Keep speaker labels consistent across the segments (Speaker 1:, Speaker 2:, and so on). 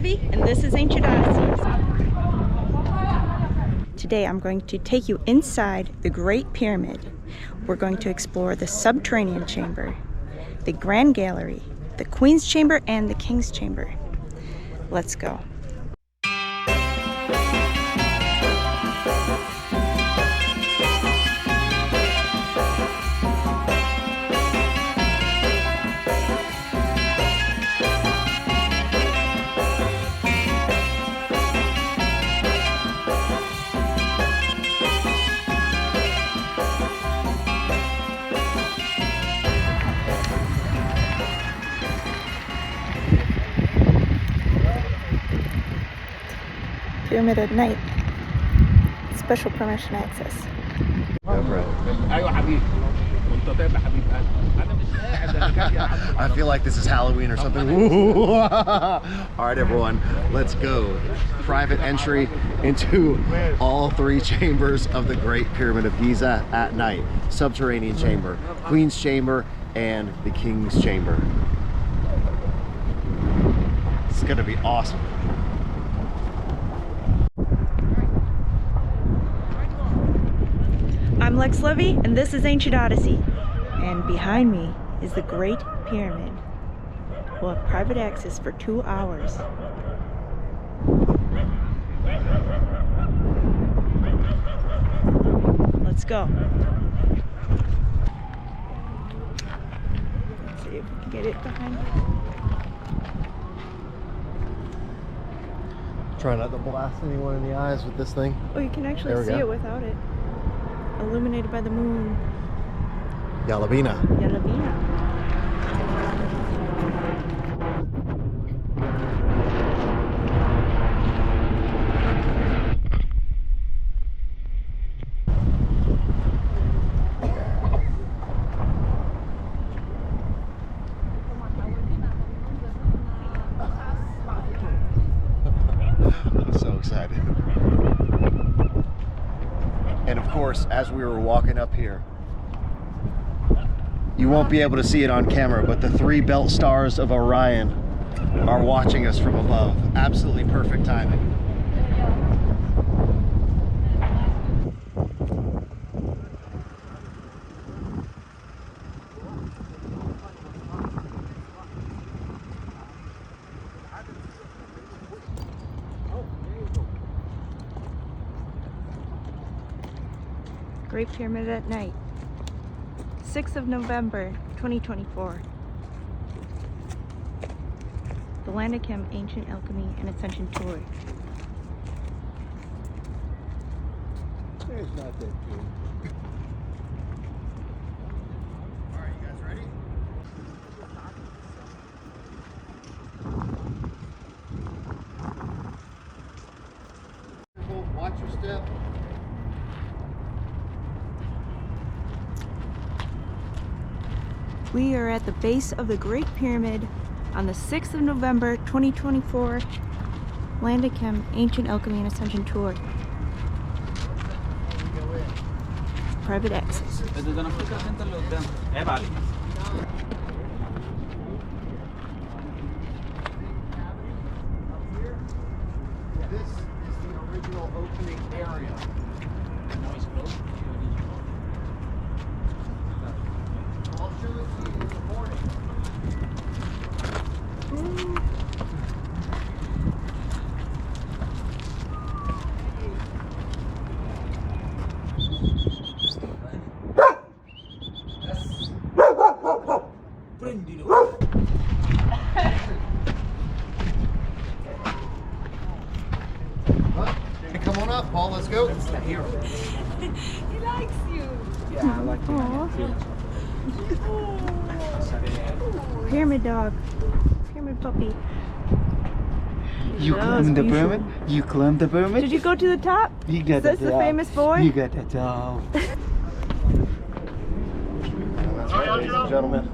Speaker 1: Levy, and this is Ancient Odysseys. Today I'm going to take you inside the Great Pyramid. We're going to explore the Subterranean Chamber, the Grand Gallery, the Queen's Chamber, and the King's Chamber. Let's go. Pyramid at night. Special permission access.
Speaker 2: I feel like this is Halloween or something. Alright everyone, let's go. Private entry into all three chambers of the Great Pyramid of Giza at night. Subterranean Chamber, Queen's Chamber, and the King's Chamber. It's gonna be awesome.
Speaker 1: I'm Lex Levy, and this is Ancient Odyssey. And behind me is the Great Pyramid. We'll have private access for 2 hours. Let's go. Let's see if we can get it behind me.
Speaker 2: Try not to blast anyone in the eyes with this thing.
Speaker 1: Oh, you can actually see it without it. Illuminated by the moon.
Speaker 2: Yalavina.
Speaker 1: Yalavina.
Speaker 2: I'm so excited. And of course, as we were walking up here, you won't be able to see it on camera, but the 3 belt stars of Orion are watching us from above. Absolutely perfect timing.
Speaker 1: Great Pyramid at night. 6th of November, 2024. The Landicam Ancient Alchemy and Ascension Tour.
Speaker 2: It's not that good. Alright, you guys ready? Watch your step.
Speaker 1: We are at the base of the Great Pyramid on the 6th of November 2024 Landicam Ancient Alchemy and Ascension Tour. Private access.
Speaker 2: This is the original opening area. I'll show it to you in the morning. Hey, come on up, Paul. Let's go.
Speaker 3: He likes you.
Speaker 1: Yeah, I like you. Pyramid dog. Pyramid puppy.
Speaker 4: You climbed the pyramid? You climbed the pyramid?
Speaker 1: Did you go to the top?
Speaker 4: You got
Speaker 1: Is this the famous boy?
Speaker 4: You got the top.
Speaker 2: That's right, ladies and gentlemen.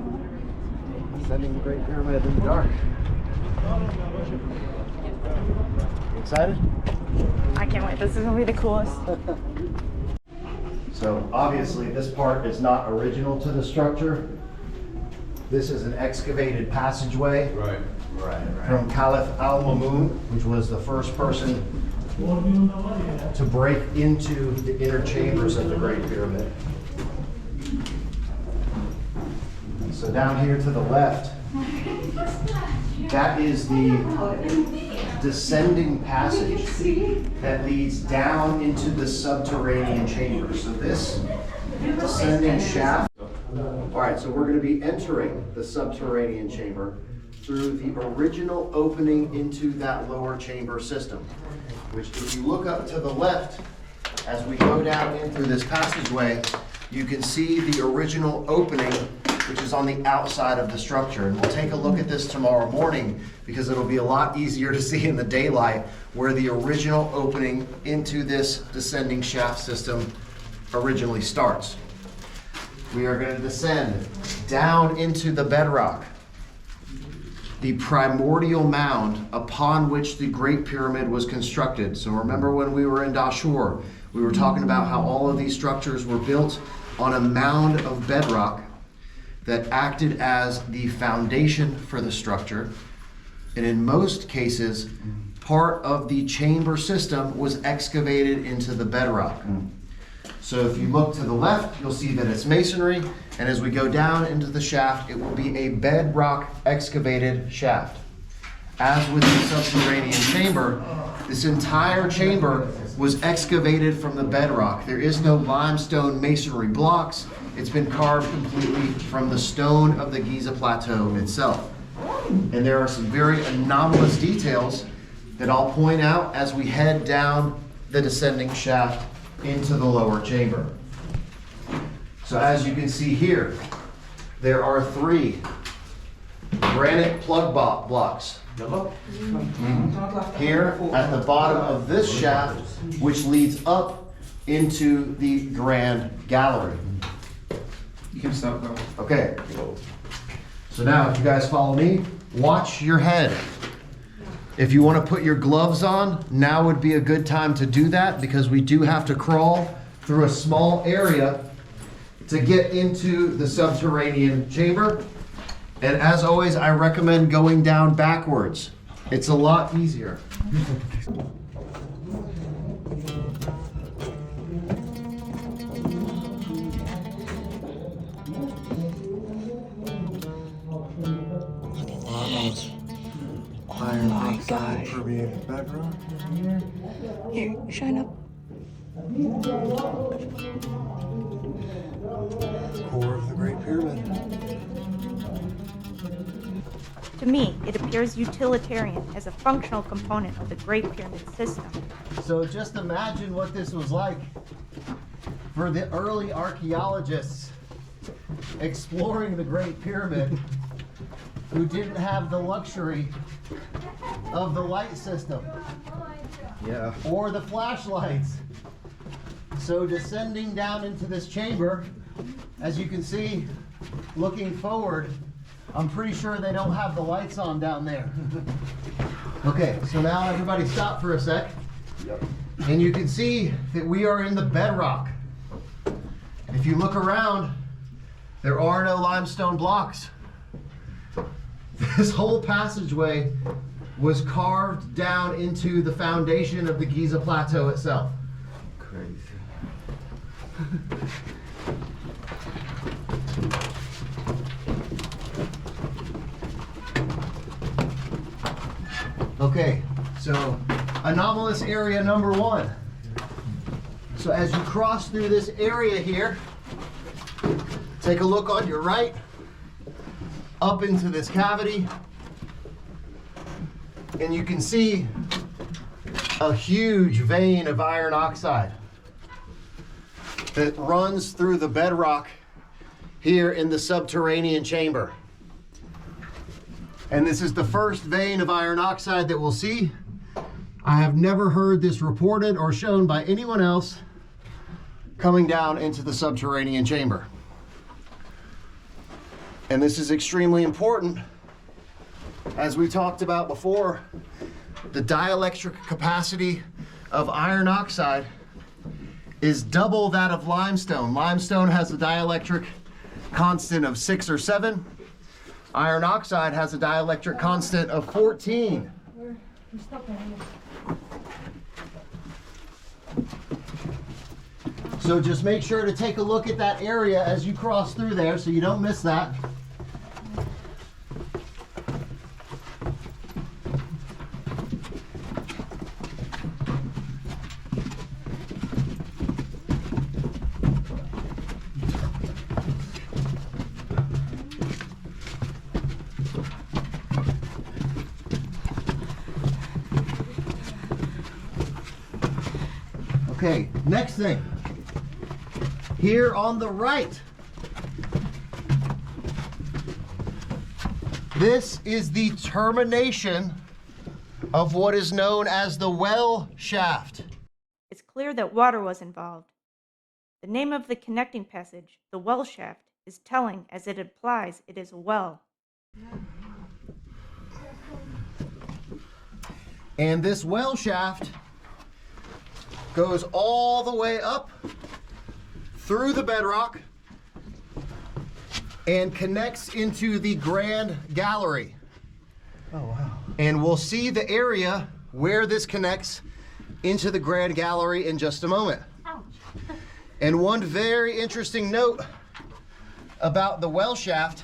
Speaker 2: Ascending the Great Pyramid in the dark. Excited?
Speaker 1: I can't wait. This is gonna be the coolest.
Speaker 2: So obviously this part is not original to the structure. This is an excavated passageway from Caliph Al-Mamun, which was the first person to break into the inner chambers of the Great Pyramid. So down here to the left, that is the descending passage that leads down into the subterranean chamber. So this descending shaft. All right, so we're going to be entering the subterranean chamber through the original opening into that lower chamber system, which if you look up to the left, as we go down in through this passageway, you can see the original opening, which is on the outside of the structure. And we'll take a look at this tomorrow morning because it'll be a lot easier to see in the daylight where the original opening into this descending shaft system originally starts. We are going to descend down into the bedrock, the primordial mound upon which the Great Pyramid was constructed. So remember when we were in Dashur, we were talking about how all of these structures were built on a mound of bedrock that acted as the foundation for the structure. And in most cases, part of the chamber system was excavated into the bedrock. So if you look to the left, you'll see that it's masonry, and as we go down into the shaft, it will be a bedrock excavated shaft. As with the subterranean chamber, this entire chamber was excavated from the bedrock. There is no limestone masonry blocks. It's been carved completely from the stone of the Giza Plateau itself. And there are some very anomalous details that I'll point out as we head down the descending shaft into the lower chamber. So as you can see here, there are 3 granite plug blocks here at the bottom of this shaft, which leads up into the grand gallery.
Speaker 4: You can stop though.
Speaker 2: Okay. So now, if you guys follow me, watch your head. If you want to put your gloves on, now would be a good time to do that because we do have to crawl through a small area to get into the subterranean chamber. And as always, I recommend going down backwards. It's a lot easier.
Speaker 1: Oh my gosh.
Speaker 2: Permeated bedrock.
Speaker 1: Here, shine up.
Speaker 2: Core of the Great Pyramid.
Speaker 1: To me, it appears utilitarian as a functional component of the Great Pyramid system.
Speaker 2: So just imagine what this was like for the early archaeologists exploring the Great Pyramid who didn't have the luxury of the light system or the flashlights. So descending down into this chamber, as you can see, looking forward, I'm pretty sure they don't have the lights on down there. Okay, so now everybody stop for a sec. And you can see that we are in the bedrock. If you look around, there are no limestone blocks. This whole passageway was carved down into the foundation of the Giza Plateau itself.
Speaker 4: Crazy.
Speaker 2: Okay, so anomalous area number 1. So as you cross through this area here, take a look on your right, up into this cavity, and you can see a huge vein of iron oxide that runs through the bedrock here in the subterranean chamber. And this is the first vein of iron oxide that we'll see. I have never heard this reported or shown by anyone else coming down into the subterranean chamber. And this is extremely important. As we talked about before, the dielectric capacity of iron oxide is double that of limestone. Limestone has a dielectric constant of 6 or 7. Iron oxide has a dielectric constant of 14. So just make sure to take a look at that area as you cross through there so you don't miss that. Okay, next thing. Here on the right, this is the termination of what is known as the well shaft.
Speaker 1: It's clear that water was involved. The name of the connecting passage, the well shaft, is telling as it implies it is a well.
Speaker 2: And this well shaft goes all the way up through the bedrock and connects into the grand gallery. Oh, wow. And we'll see the area where this connects into the grand gallery in just a moment. Ouch. And one very interesting note about the well shaft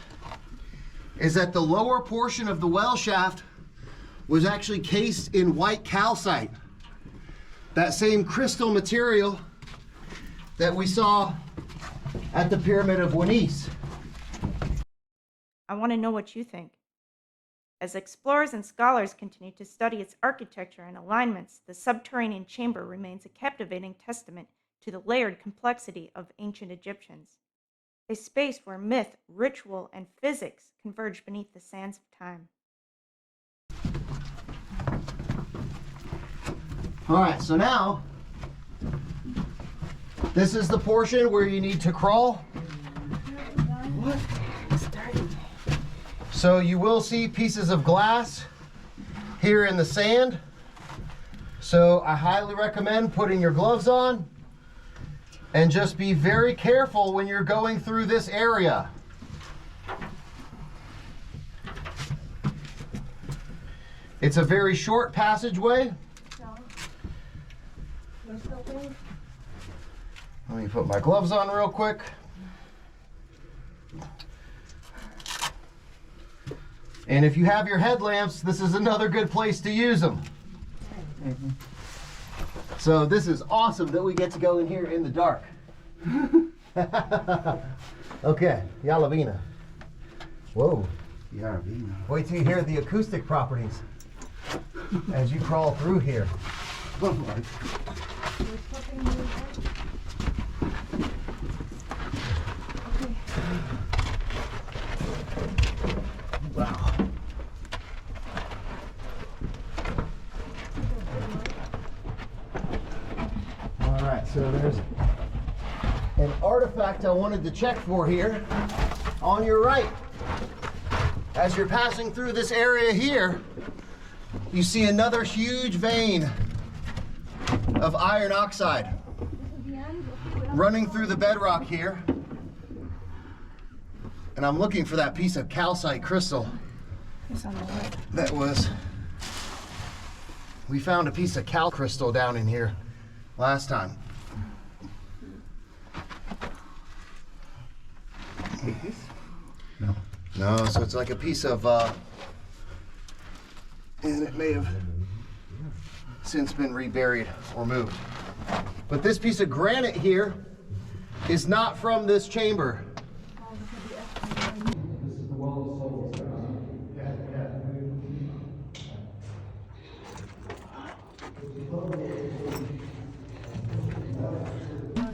Speaker 2: is that the lower portion of the well shaft was actually cased in white calcite. That same crystal material that we saw at the Pyramid of Giza.
Speaker 1: I want to know what you think. As explorers and scholars continue to study its architecture and alignments, the subterranean chamber remains a captivating testament to the layered complexity of ancient Egyptians, a space where myth, ritual, and physics converge beneath the sands of time.
Speaker 2: All right, so now, this is the portion where you need to crawl. What? So you will see pieces of glass here in the sand. So I highly recommend putting your gloves on and just be very careful when you're going through this area. It's a very short passageway. Let me put my gloves on real quick. And if you have your headlamps, this is another good place to use them. So this is awesome that we get to go in here in the dark. Okay, Yalavina. Whoa.
Speaker 4: Yalavina.
Speaker 2: Wait till you hear the acoustic properties as you crawl through here. Wow. All right, so there's an artifact I wanted to check for here on your right. As you're passing through this area here, you see another huge vein of iron oxide running through the bedrock here. And I'm looking for that piece of calcite crystal that was, we found a piece of cal crystal down in here last time. No. No, so it's like a piece of, and it may have since been reburied or moved. But this piece of granite here is not from this chamber.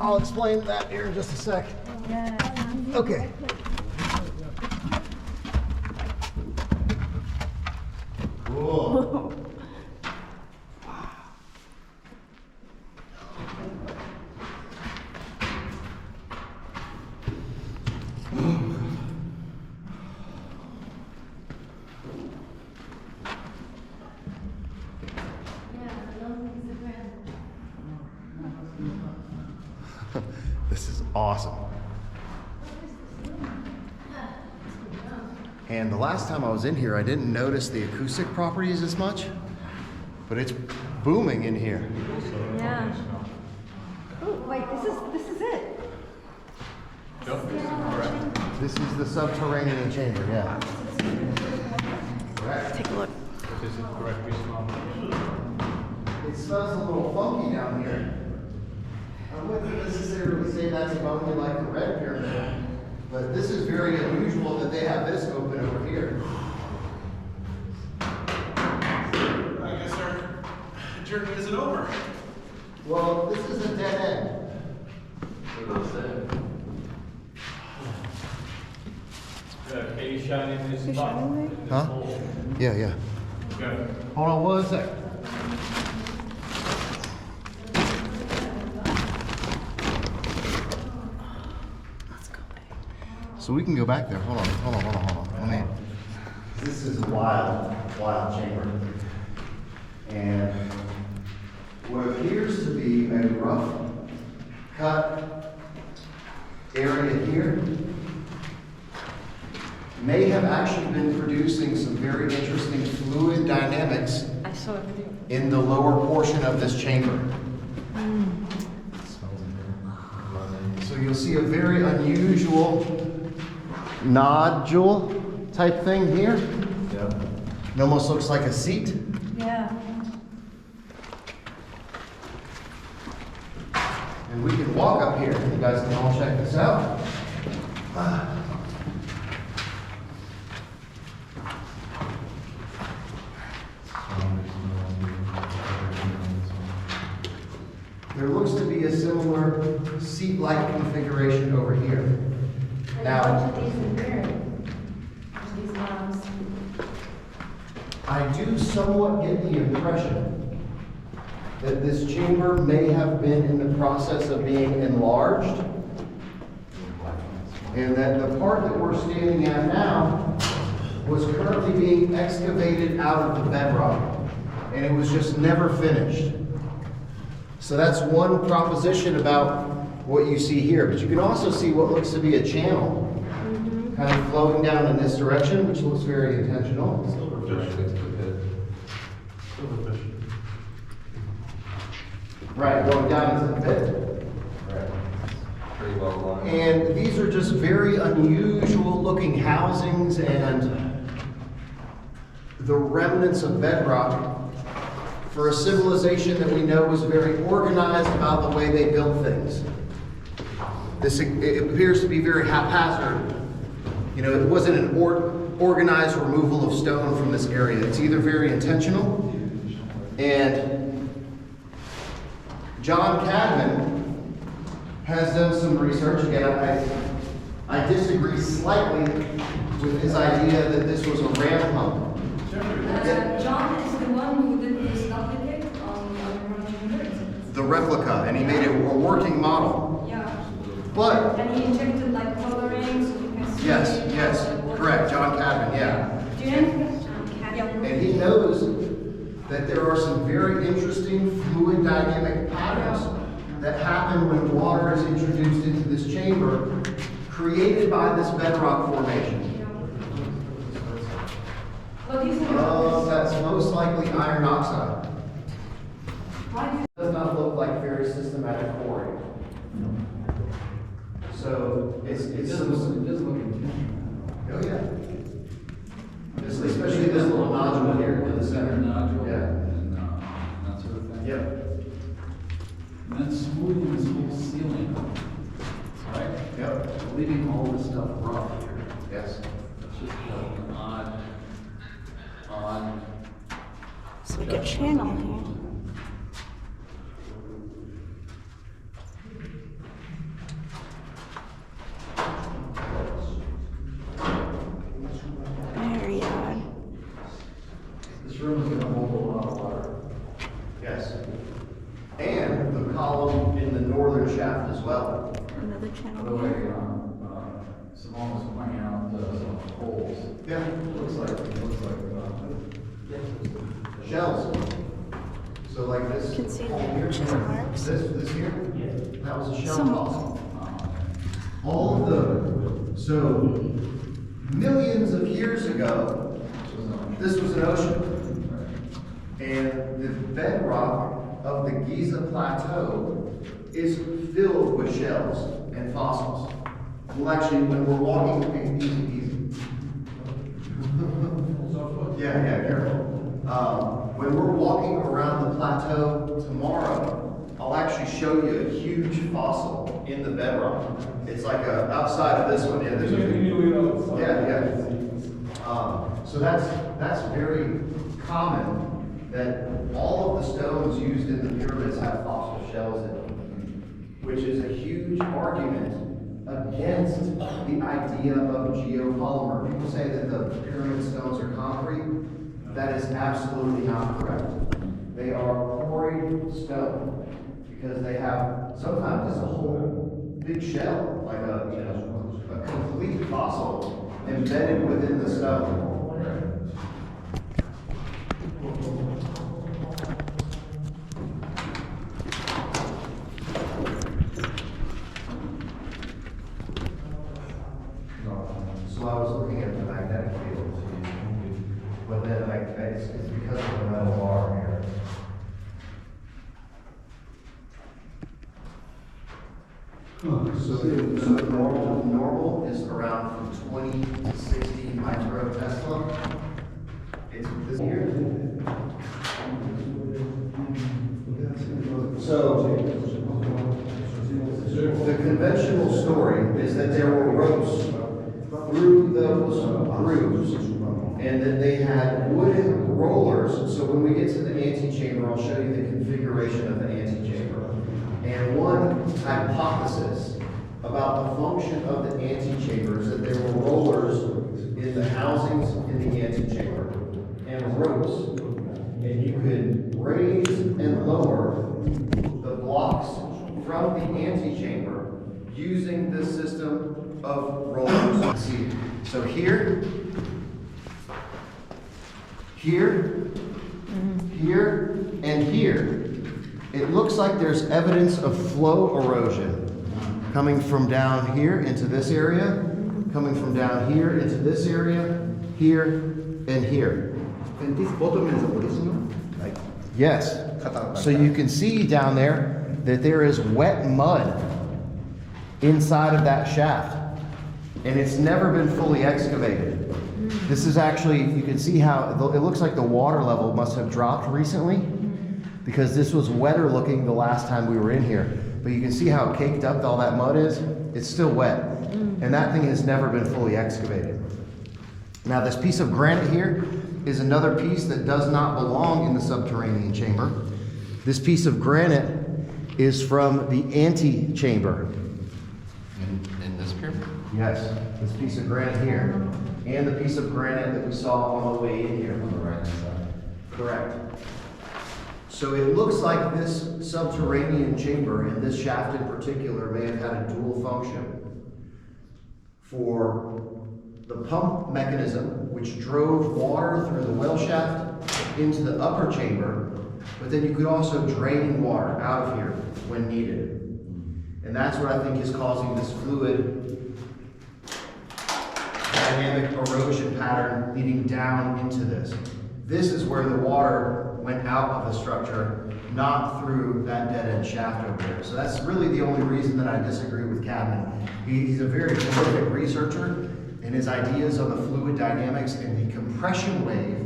Speaker 2: I'll explain that here in just a sec. Okay. Whoa. This is awesome. And the last time I was in here, I didn't notice the acoustic properties as much, but it's booming in here.
Speaker 1: Yeah. Oh, wait, this is it.
Speaker 2: This is the Subterranean Chamber, yeah.
Speaker 1: Take a look.
Speaker 2: It smells a little funky down here. I wouldn't necessarily say that's funky like the Red Pyramid, but this is very unusual that they have this open over here.
Speaker 3: I guess our journey isn't over.
Speaker 2: Well, this is a dead end.
Speaker 3: Can you shine in this
Speaker 1: You
Speaker 3: spot?
Speaker 1: shining
Speaker 3: In this
Speaker 2: Huh?
Speaker 3: hole?
Speaker 2: Yeah.
Speaker 3: Okay.
Speaker 2: Hold on one sec.
Speaker 1: Let's go.
Speaker 2: So we can go back there. Hold on. Let me. This is a wild chamber. And what appears to be a rough cut area here may have actually been producing some very interesting fluid dynamics
Speaker 1: I saw a video.
Speaker 2: in the lower portion of this chamber. So you'll see a very unusual nodule type thing here.
Speaker 3: Yeah.
Speaker 2: It almost looks like a seat.
Speaker 1: Yeah.
Speaker 2: And we can walk up here. You guys can all check this out. There looks to be a similar seat-like configuration over here. Now, I do somewhat get the impression that this chamber may have been in the process of being enlarged, and that the part that we're standing at now was currently being excavated out of the bedrock, and it was just never finished. So that's one proposition about what you see here, but you can also see what looks to be a channel kind of flowing down in this direction, which looks very intentional. Right, going down into the pit. Right.
Speaker 3: Pretty well done.
Speaker 2: And these are just very unusual looking housings and the remnants of bedrock for a civilization that we know was very organized about the way they built things. It appears to be very haphazard. You know, it wasn't an organized removal of stone from this area. It's either very intentional, and John Cadman has done some research. Again, I disagree slightly with his idea that this was a ram pump.
Speaker 5: John is the one who did this duplicate on the chamber.
Speaker 2: The replica, and he made a working model.
Speaker 5: Yeah.
Speaker 2: But
Speaker 5: And he injected like coloring so you can see.
Speaker 2: yes, correct, John Cadman, yeah.
Speaker 5: Do you know John Cadman?
Speaker 2: And he knows that there are some very interesting fluid dynamic patterns that happen when water is introduced into this chamber, created by this bedrock formation.
Speaker 5: What do you think?
Speaker 2: That's most likely iron oxide.
Speaker 5: Why do you?
Speaker 2: It does not look like very systematic quarry. So it doesn't look intentional. Oh yeah. Especially this little nodule here in the center.
Speaker 6: Nodule
Speaker 2: Yeah.
Speaker 6: and that sort of thing.
Speaker 2: Yep.
Speaker 6: And then smoothing this whole ceiling, right?
Speaker 2: Yep.
Speaker 6: Leaving all this stuff rough here.
Speaker 2: Yes.
Speaker 6: It's just an odd.
Speaker 1: It's like a channel here. Very odd.
Speaker 6: This room is going to hold a lot of water.
Speaker 2: Yes. And the column in the northern shaft as well.
Speaker 1: Another
Speaker 6: By the
Speaker 1: channel
Speaker 6: way,
Speaker 1: here.
Speaker 6: Simone was pointing out some holes.
Speaker 2: Yeah.
Speaker 6: Looks like
Speaker 2: Shells. So like this.
Speaker 1: You can see the
Speaker 2: here,
Speaker 1: chisel marks.
Speaker 2: This here, that was a shell
Speaker 1: Some-
Speaker 2: toss. All of the, so millions of years ago, this was an ocean. And the bedrock of the Giza Plateau is filled with shells and fossils. Well, actually, when we're walking, easy. Yeah, careful. When we're walking around the plateau tomorrow, I'll actually show you a huge fossil in the bedrock. It's like outside of this one. Yeah, there's a so that's very common that all of the stones used in the pyramids have fossil shells in them, which is a huge argument against the idea of geopolymer. People say that the pyramid stones are concrete. That is absolutely not correct. They are quarried stone because they have, sometimes it's a whole big shell, like a complete fossil embedded within the stone. So I was looking at the magnetic field, but then it's because of the metal bar here. So normal is around from 20 to 60 microtesla. It's this here. So the conventional story is that there were ropes through those grooves, and that they had wooden rollers. So when we get to the antechamber, I'll show you the configuration of the antechamber. And one hypothesis about the function of the antechamber is that there were rollers in the housings in the antechamber and ropes, and you could raise and lower the blocks from the antechamber using this system of rollers. See, so here, and here, it looks like there's evidence of flow erosion coming from down here into this area, coming from down here into this area, here, and here.
Speaker 4: And this bottom is original? Like,
Speaker 2: Yes. So you can see down there that there is wet mud inside of that shaft, and it's never been fully excavated. This is actually, you can see how it looks like the water level must have dropped recently, because this was wetter looking the last time we were in here. But you can see how caked up all that mud is. It's still wet, and that thing has never been fully excavated. Now this piece of granite here is another piece that does not belong in the subterranean chamber. This piece of granite is from the antechamber.
Speaker 7: In this pyramid?
Speaker 2: Yes, this piece of granite here, and the piece of granite that we saw on the way in here on the right side. Correct. So it looks like this subterranean chamber, and this shaft in particular, may have had a dual function. For the pump mechanism, which drove water through the well shaft into the upper chamber, but then you could also drain water out of here when needed. And that's what I think is causing this fluid dynamic erosion pattern leading down into this. This is where the water went out of the structure, not through that dead-end shaft over there. So that's really the only reason that I disagree with Cadman. He's a very prolific researcher, and his ideas on the fluid dynamics and the compression wave,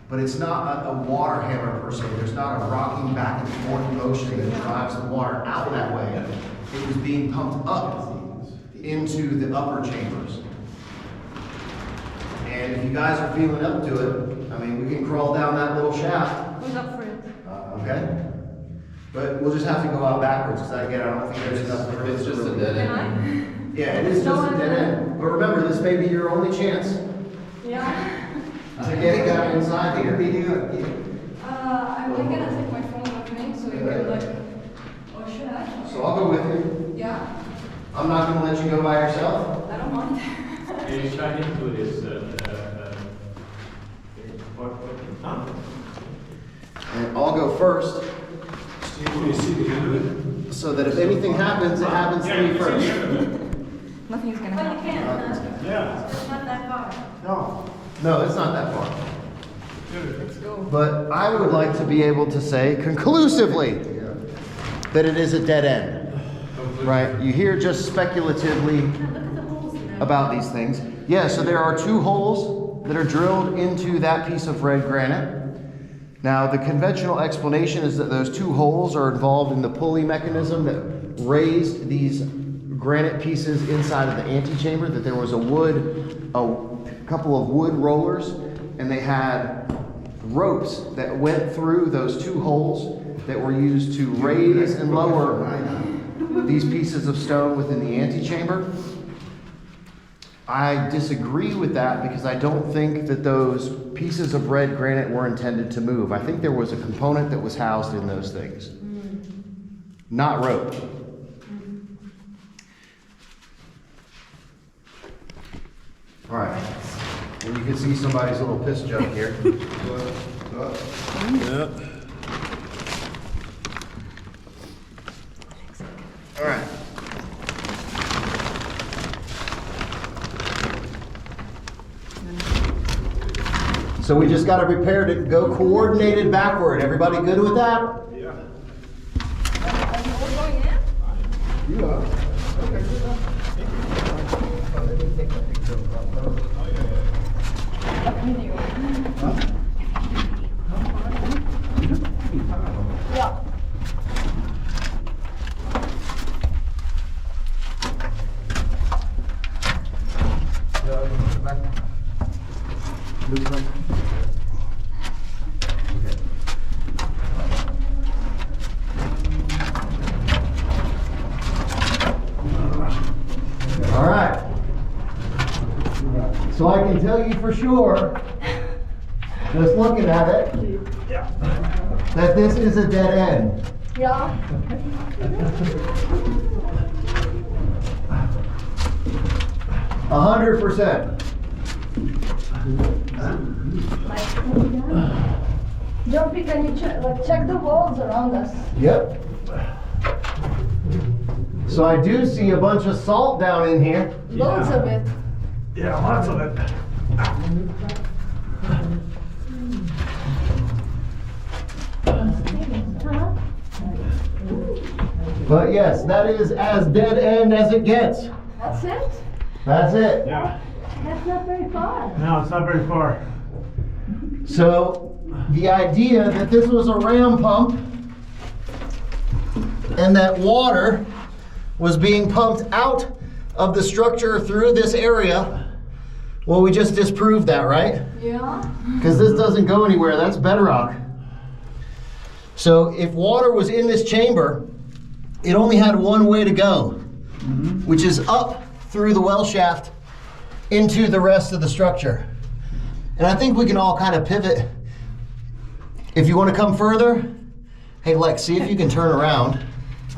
Speaker 2: but it's not a water hammer per se. There's not a rocking back and forth motion that drives the water out that way. It was being pumped up into the upper chambers. And if you guys are feeling up to it, I mean, we can crawl down that little shaft.
Speaker 5: Who's up for it?
Speaker 2: Okay? But we'll just have to go out backwards, because again, I don't think there's enough for
Speaker 7: It's just a dead
Speaker 5: Can
Speaker 7: end.
Speaker 5: I?
Speaker 2: Yeah, it is just a dead end. But remember, this may be your only chance
Speaker 5: Yeah.
Speaker 2: to get down inside here.
Speaker 5: I'm like gonna take my phone with me, so you can like, or should I?
Speaker 2: So I'll go with you.
Speaker 5: Yeah,
Speaker 2: I'm not gonna let you go by yourself.
Speaker 5: I don't mind.
Speaker 8: Can you try into this?
Speaker 2: And I'll go first, so that if anything happens, it happens to me first.
Speaker 1: Nothing's gonna
Speaker 5: But you
Speaker 1: happen.
Speaker 5: can't.
Speaker 3: Yeah.
Speaker 5: It's not that far.
Speaker 3: No.
Speaker 2: No, it's not that far.
Speaker 1: Let's go.
Speaker 2: But I would like to be able to say conclusively that it is a dead end, right? You hear just speculatively about these things. Yeah, so there are 2 holes that are drilled into that piece of red granite. Now, the conventional explanation is that those 2 holes are involved in the pulley mechanism that raised these granite pieces inside of the antechamber, that there was a couple of wood rollers, and they had ropes that went through those 2 holes that were used to raise and lower these pieces of stone within the antechamber. I disagree with that because I don't think that those pieces of red granite were intended to move. I think there was a component that was housed in those things, not rope. All right, and you can see somebody's little piss jug here. Yep. All right. So we just got to prepare to go coordinated backward. Everybody good with that?
Speaker 3: Yeah.
Speaker 5: Are you all going in?
Speaker 3: You are. Okay.
Speaker 5: Yeah.
Speaker 2: All right. So I can tell you for sure, just looking at it, that this is a dead end.
Speaker 5: Yeah.
Speaker 2: 100%.
Speaker 5: Geoffrey, can you check the walls around us?
Speaker 2: Yep. So I do see a bunch of salt down in here.
Speaker 5: Loads of it.
Speaker 3: Yeah, lots of it.
Speaker 2: But yes, that is as dead end as it gets.
Speaker 5: That's it?
Speaker 2: That's it.
Speaker 3: Yeah.
Speaker 5: That's not very far.
Speaker 3: No, it's not very far.
Speaker 2: So the idea that this was a ram pump and that water was being pumped out of the structure through this area, well, we just disproved that, right?
Speaker 5: Yeah.
Speaker 2: Because this doesn't go anywhere, that's bedrock. So if water was in this chamber, it only had one way to go, which is up through the well shaft into the rest of the structure. And I think we can all kind of pivot. If you want to come further, hey Lex, see if you can turn around.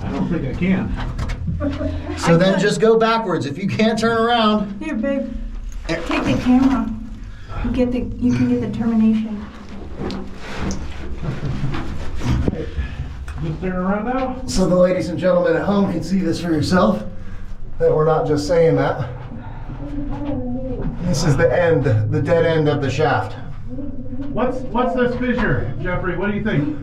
Speaker 3: I don't think I can.
Speaker 2: So then just go backwards. If you can't turn around,
Speaker 1: Here, babe. Take the camera. You can get the termination.
Speaker 3: Just turn around now?
Speaker 2: so the ladies and gentlemen at home can see this for yourself, that we're not just saying that. This is the end, the dead end of the shaft.
Speaker 3: What's this fissure, Geoffrey? What do you think?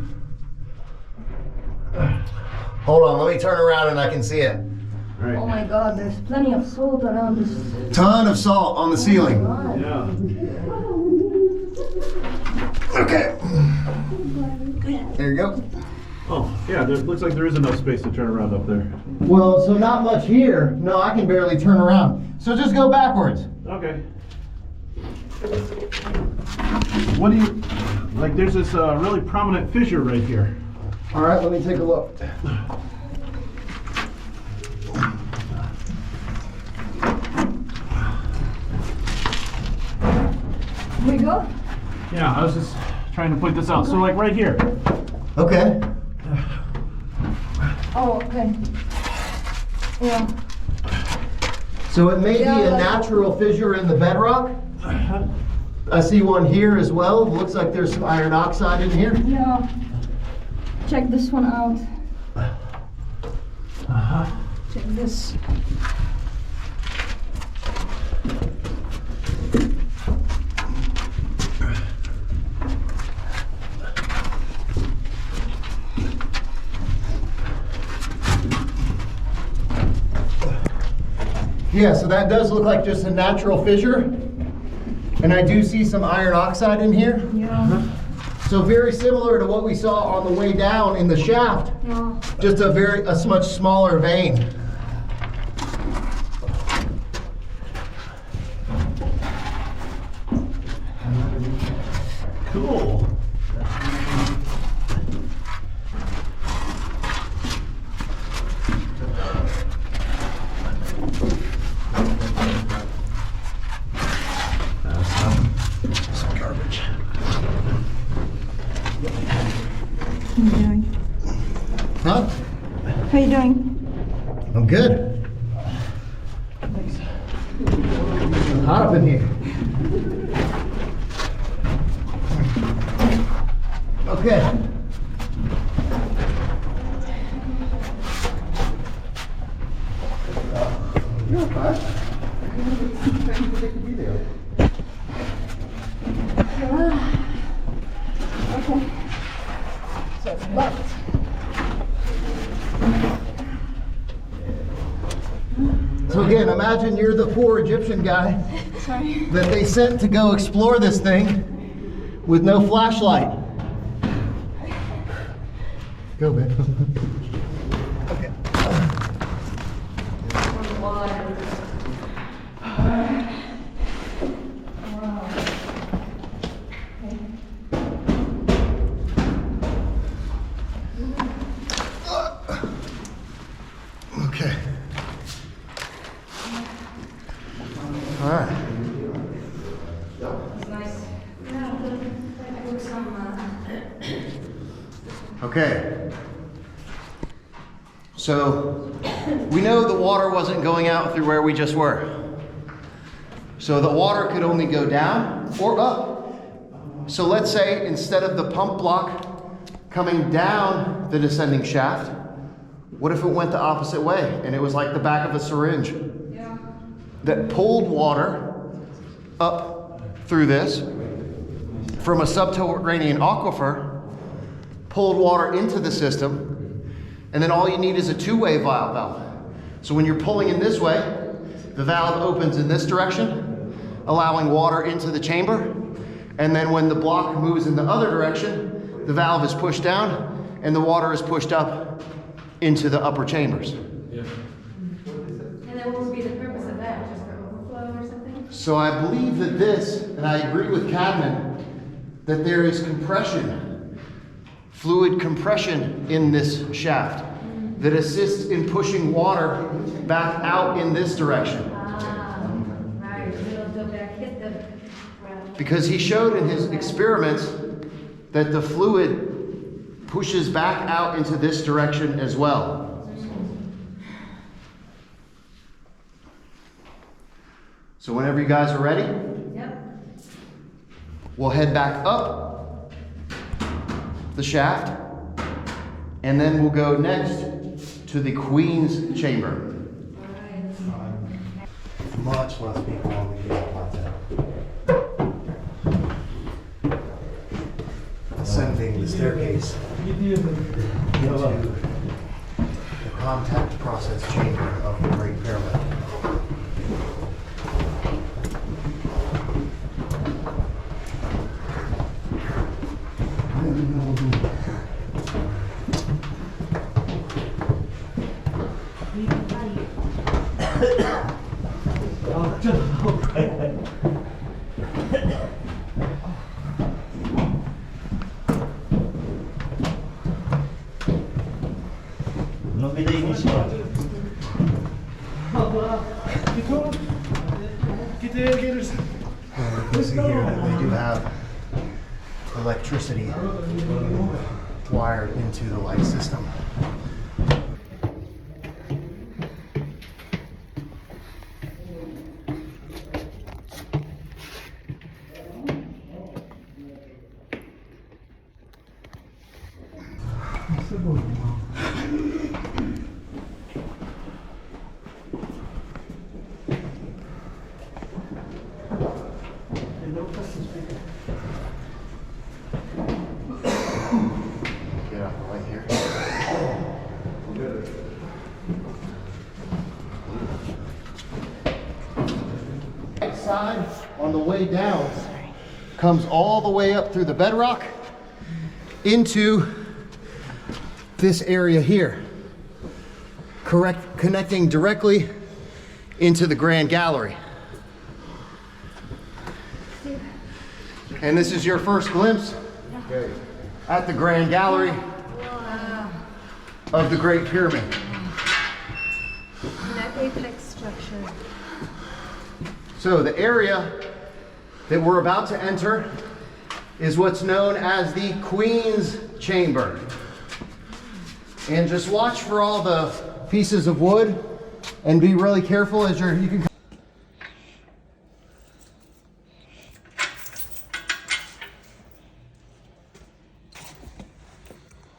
Speaker 2: Hold on, let me turn around and I can see it.
Speaker 3: All right.
Speaker 5: Oh my God, there's plenty of salt around this.
Speaker 2: Ton of salt on the ceiling.
Speaker 3: Yeah.
Speaker 2: Okay. There you go.
Speaker 3: Oh, yeah, there looks like there is enough space to turn around up there.
Speaker 2: Well, so not much here. No, I can barely turn around. So just go backwards.
Speaker 3: Okay. What do you, like there's this really prominent fissure right here.
Speaker 2: All right, let me take a look.
Speaker 5: We go?
Speaker 3: Yeah, I was just trying to point this out. So like right here.
Speaker 2: Okay.
Speaker 5: Oh, okay. Yeah.
Speaker 2: So it may be
Speaker 5: Yeah,
Speaker 2: a
Speaker 5: like-
Speaker 2: natural fissure in the bedrock. I see one here as well. Looks like there's some iron oxide in here.
Speaker 5: Yeah. Check this one out. Check this.
Speaker 2: Yeah, so that does look like just a natural fissure. And I do see some iron oxide in here.
Speaker 5: Yeah.
Speaker 2: So very similar to what we saw on the way down in the shaft.
Speaker 5: Yeah.
Speaker 2: Just a much smaller vein. Cool. Some garbage.
Speaker 1: How you doing?
Speaker 2: Huh?
Speaker 1: How you doing?
Speaker 2: I'm good. It's hot up in here. Okay. You're okay. I didn't think they could be there.
Speaker 1: Okay.
Speaker 2: So it's left. So again, imagine you're the poor Egyptian guy
Speaker 1: Sorry.
Speaker 2: that they sent to go explore this thing with no flashlight. Go, man. Okay. Okay. All right.
Speaker 5: It's nice. Yeah, put some.
Speaker 2: Okay. So we know the water wasn't going out through where we just were. So the water could only go down or up. So let's say instead of the pump block coming down the descending shaft, what if it went the opposite way and it was like the back of a syringe that pulled water up through this from a subterranean aquifer, pulled water into the system, and then all you need is a two-way valve. So when you're pulling in this way, the valve opens in this direction, allowing water into the chamber, and then when the block moves in the other direction, the valve is pushed down and the water is pushed up into the upper chambers.
Speaker 8: Yeah.
Speaker 5: And then what would be the purpose of that? Just for overflow or something?
Speaker 2: So I believe that this, and I agree with Cadman, that there is compression, fluid compression in this shaft that assists in pushing water back out in this direction.
Speaker 5: Right. It'll go back, hit the ground.
Speaker 2: Because he showed in his experiments that the fluid pushes back out into this direction as well. So whenever you guys are ready,
Speaker 5: Yep.
Speaker 2: we'll head back up the shaft, and then we'll go next to the Queen's Chamber. Much less people on the Giza Plateau. Ascending the staircase into the contact process chamber of the Great Pyramid. You can see here that they do have electricity wired into the light system. Get out of the way here. way down comes all the way up through the bedrock into this area here, connecting directly into the Grand Gallery. And this is your first glimpse at the Grand Gallery of the Great Pyramid.
Speaker 9: That apex structure.
Speaker 2: So the area that we're about to enter is what's known as the Queen's Chamber. And just watch for all the pieces of wood and be really careful as you can.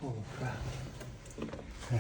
Speaker 2: Oh, crap.
Speaker 1: Oh,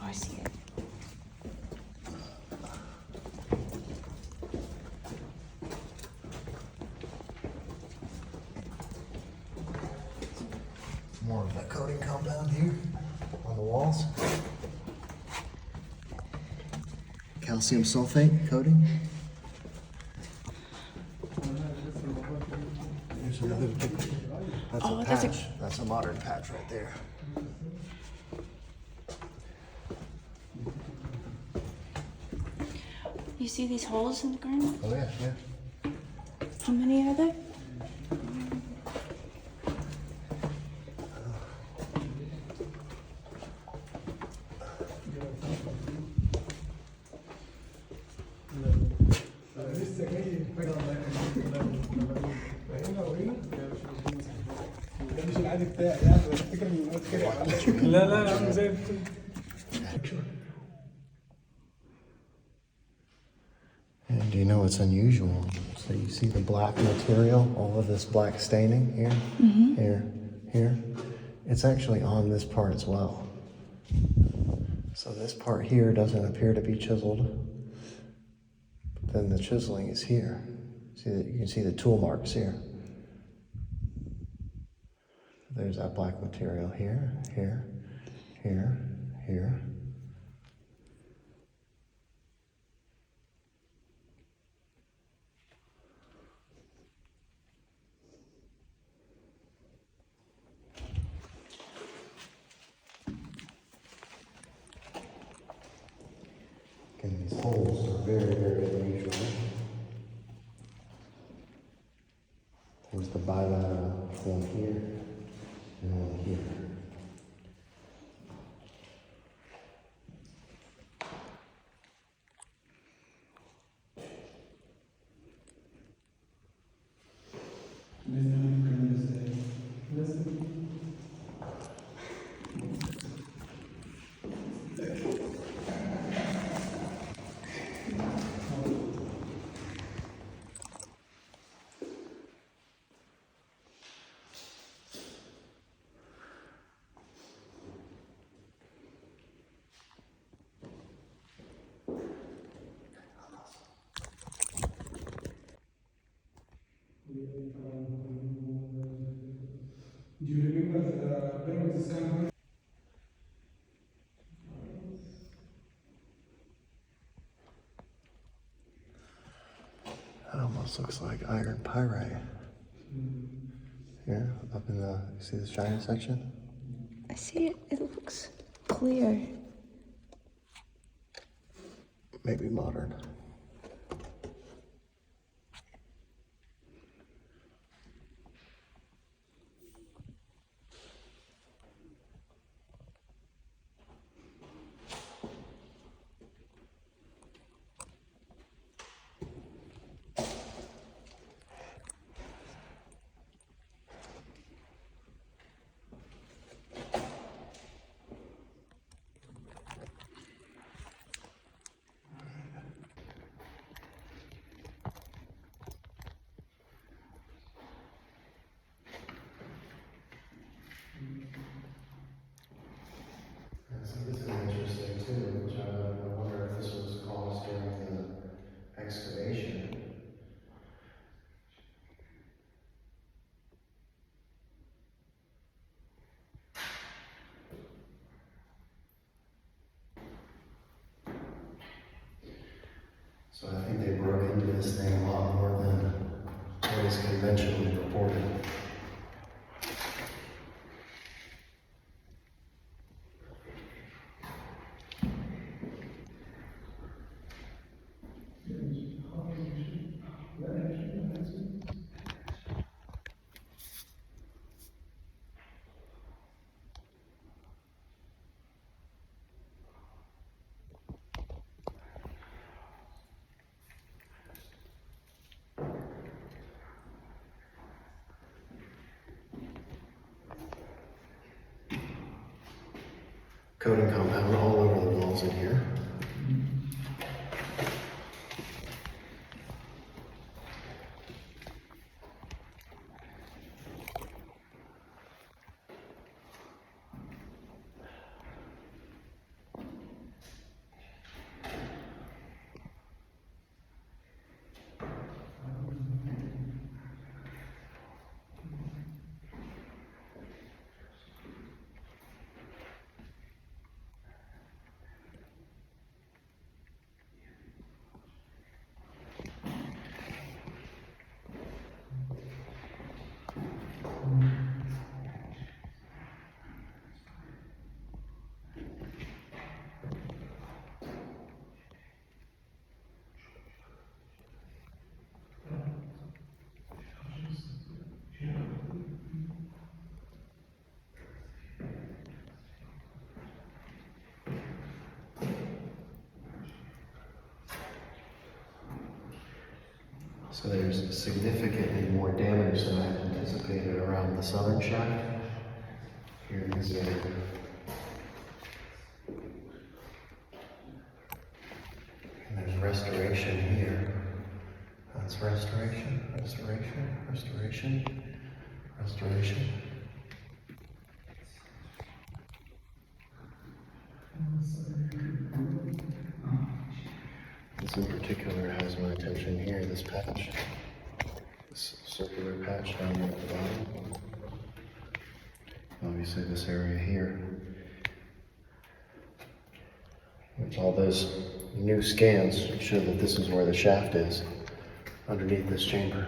Speaker 1: I see it.
Speaker 2: More of that coating compound here on the walls. Calcium sulfate coating. There's another big, that's a patch. That's a modern patch right there.
Speaker 1: You see these holes in the ground?
Speaker 2: Oh yeah, yeah.
Speaker 1: How many are there?
Speaker 8: لا لا يا عم زي الفل.
Speaker 2: And do you know what's unusual? So you see the black material, all of this black staining here, here, here. It's actually on this part as well. So this part here doesn't appear to be chiseled. But then the chiseling is here. See that you can see the tool marks here. There's that black material here, here, here, here. And these holes are very, very unusual. There's the bilateral one here and one here.
Speaker 10: Do you remember the pyramid scan?
Speaker 2: That almost looks like iron pyrite. Here, up in the, you see this giant section?
Speaker 1: I see it. It looks clear.
Speaker 2: Maybe modern. So I think they broke into this thing a lot more than what is conventionally reported. Coating compound all over the walls in here. So there's significantly more damage than I anticipated around the southern shaft. Here in this area. And there's restoration here. That's restoration, restoration, restoration, restoration. This in particular has my attention here, this patch. This circular patch down at the bottom. Obviously this area here. Which all those new scans show that this is where the shaft is, underneath this chamber.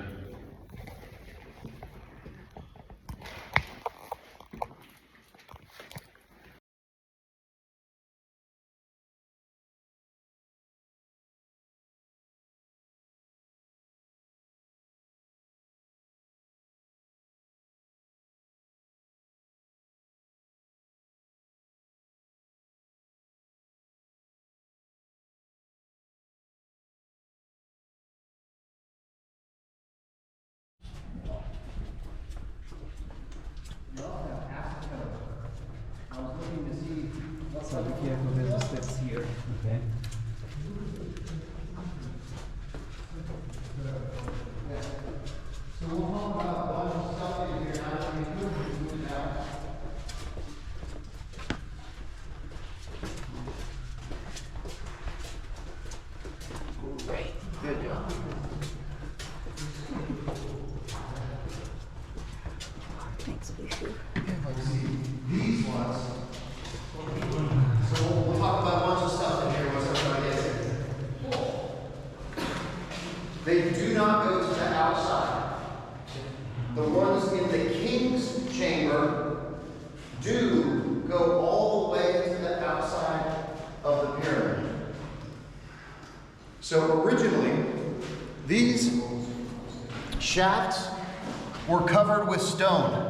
Speaker 4: So be careful with the steps here. Okay.
Speaker 2: So we'll talk about a bunch of stuff in here now that we move it out. Great. Good job.
Speaker 1: Thanks, Bishu.
Speaker 2: These ones. So we'll talk about a bunch of stuff in here once everybody gets in. They do not go to the outside. The ones in the king's chamber do go all the way to the outside of the pyramid. So originally, these shafts were covered with stone.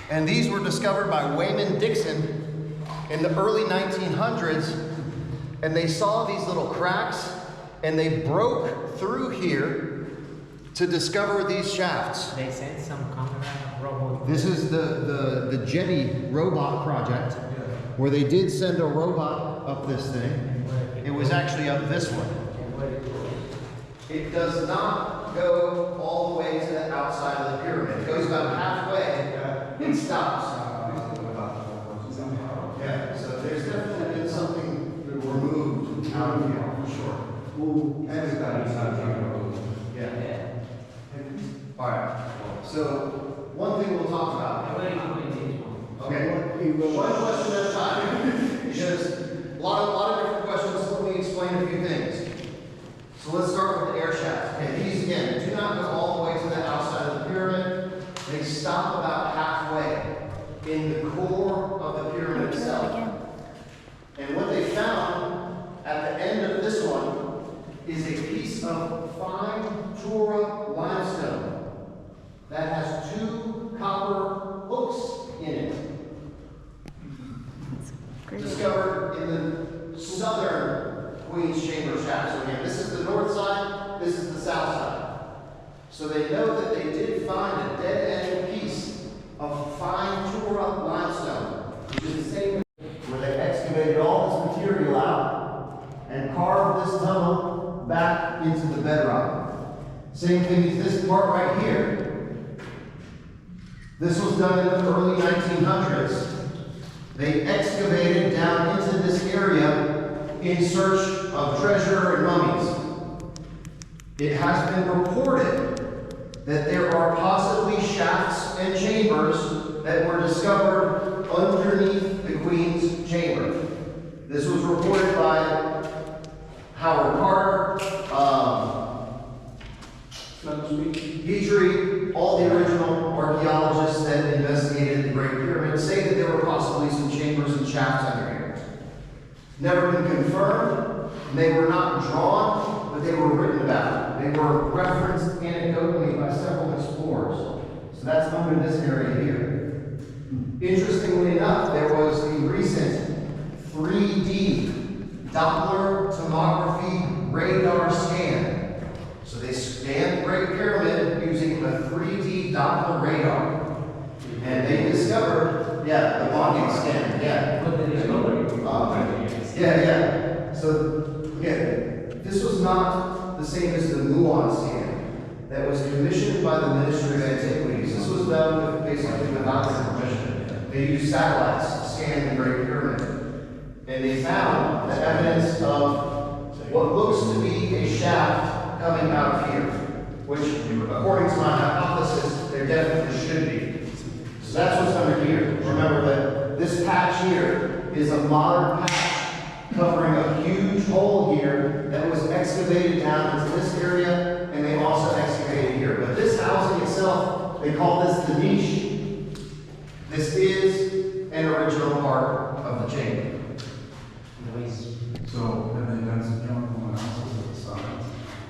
Speaker 2: And these were discovered by Layman in the early 1900s, and they saw these little cracks, and they broke through here to discover these shafts.
Speaker 11: They sent some camera robot.
Speaker 2: This is the Jetty robot project, where they did send a robot up this thing. It was actually up this one. It does not go all the way to the outside of the pyramid. It goes about halfway and stops. Yeah, so there's definitely been something removed out of here, for sure. Yeah. All right. So one thing we'll talk about. Okay. One question at a time. Because a lot of different questions. Let me explain a few things. So let's start with the air shafts. Okay, these again do not go all the way to the outside of the pyramid. They stop about halfway in the core of the pyramid itself. And what they found at the end of this one is a piece of fine Tura limestone that has 2 copper hooks in it. Discovered in the southern Queen's Chamber shaft. So again, this is the north side, this is the south side. So they know that they did find a dead-end piece of fine Tura limestone, which is the same where they excavated all this material out and carved this tunnel back into the bedrock. Same thing as this part right here. This was done in the early 1900s. They excavated down into this area in search of treasure and mummies. It has been reported that there are possibly shafts and chambers that were discovered underneath the Queen's chamber. This was reported by Howard Carter, Petrie, all the original archaeologists that investigated the Great Pyramid say that there were possibly some chambers and shafts under here. Never been confirmed. They were not drawn, but they were written about. They were referenced anecdotally by several explorers. So that's under this area here. Interestingly enough, there was a recent 3D Doppler tomography radar scan. So they scanned the Great Pyramid using a 3D Doppler radar. And they discovered, the bonding scan, So, again, this was not the same as the muon scan that was commissioned by the Ministry of Antiquities. This was done with basically without their permission. They used satellites to scan the Great Pyramid. And they found the evidence of what looks to be a shaft coming out of here, which, according to my hypothesis, there definitely should be. So that's what's under here. Remember that this patch here is a modern patch covering a huge hole here that was excavated down into this area, and they also excavated here. But this housing itself, they call this the niche. This is an original part of the chamber.
Speaker 6: So, have they done some chemical analysis of the sides?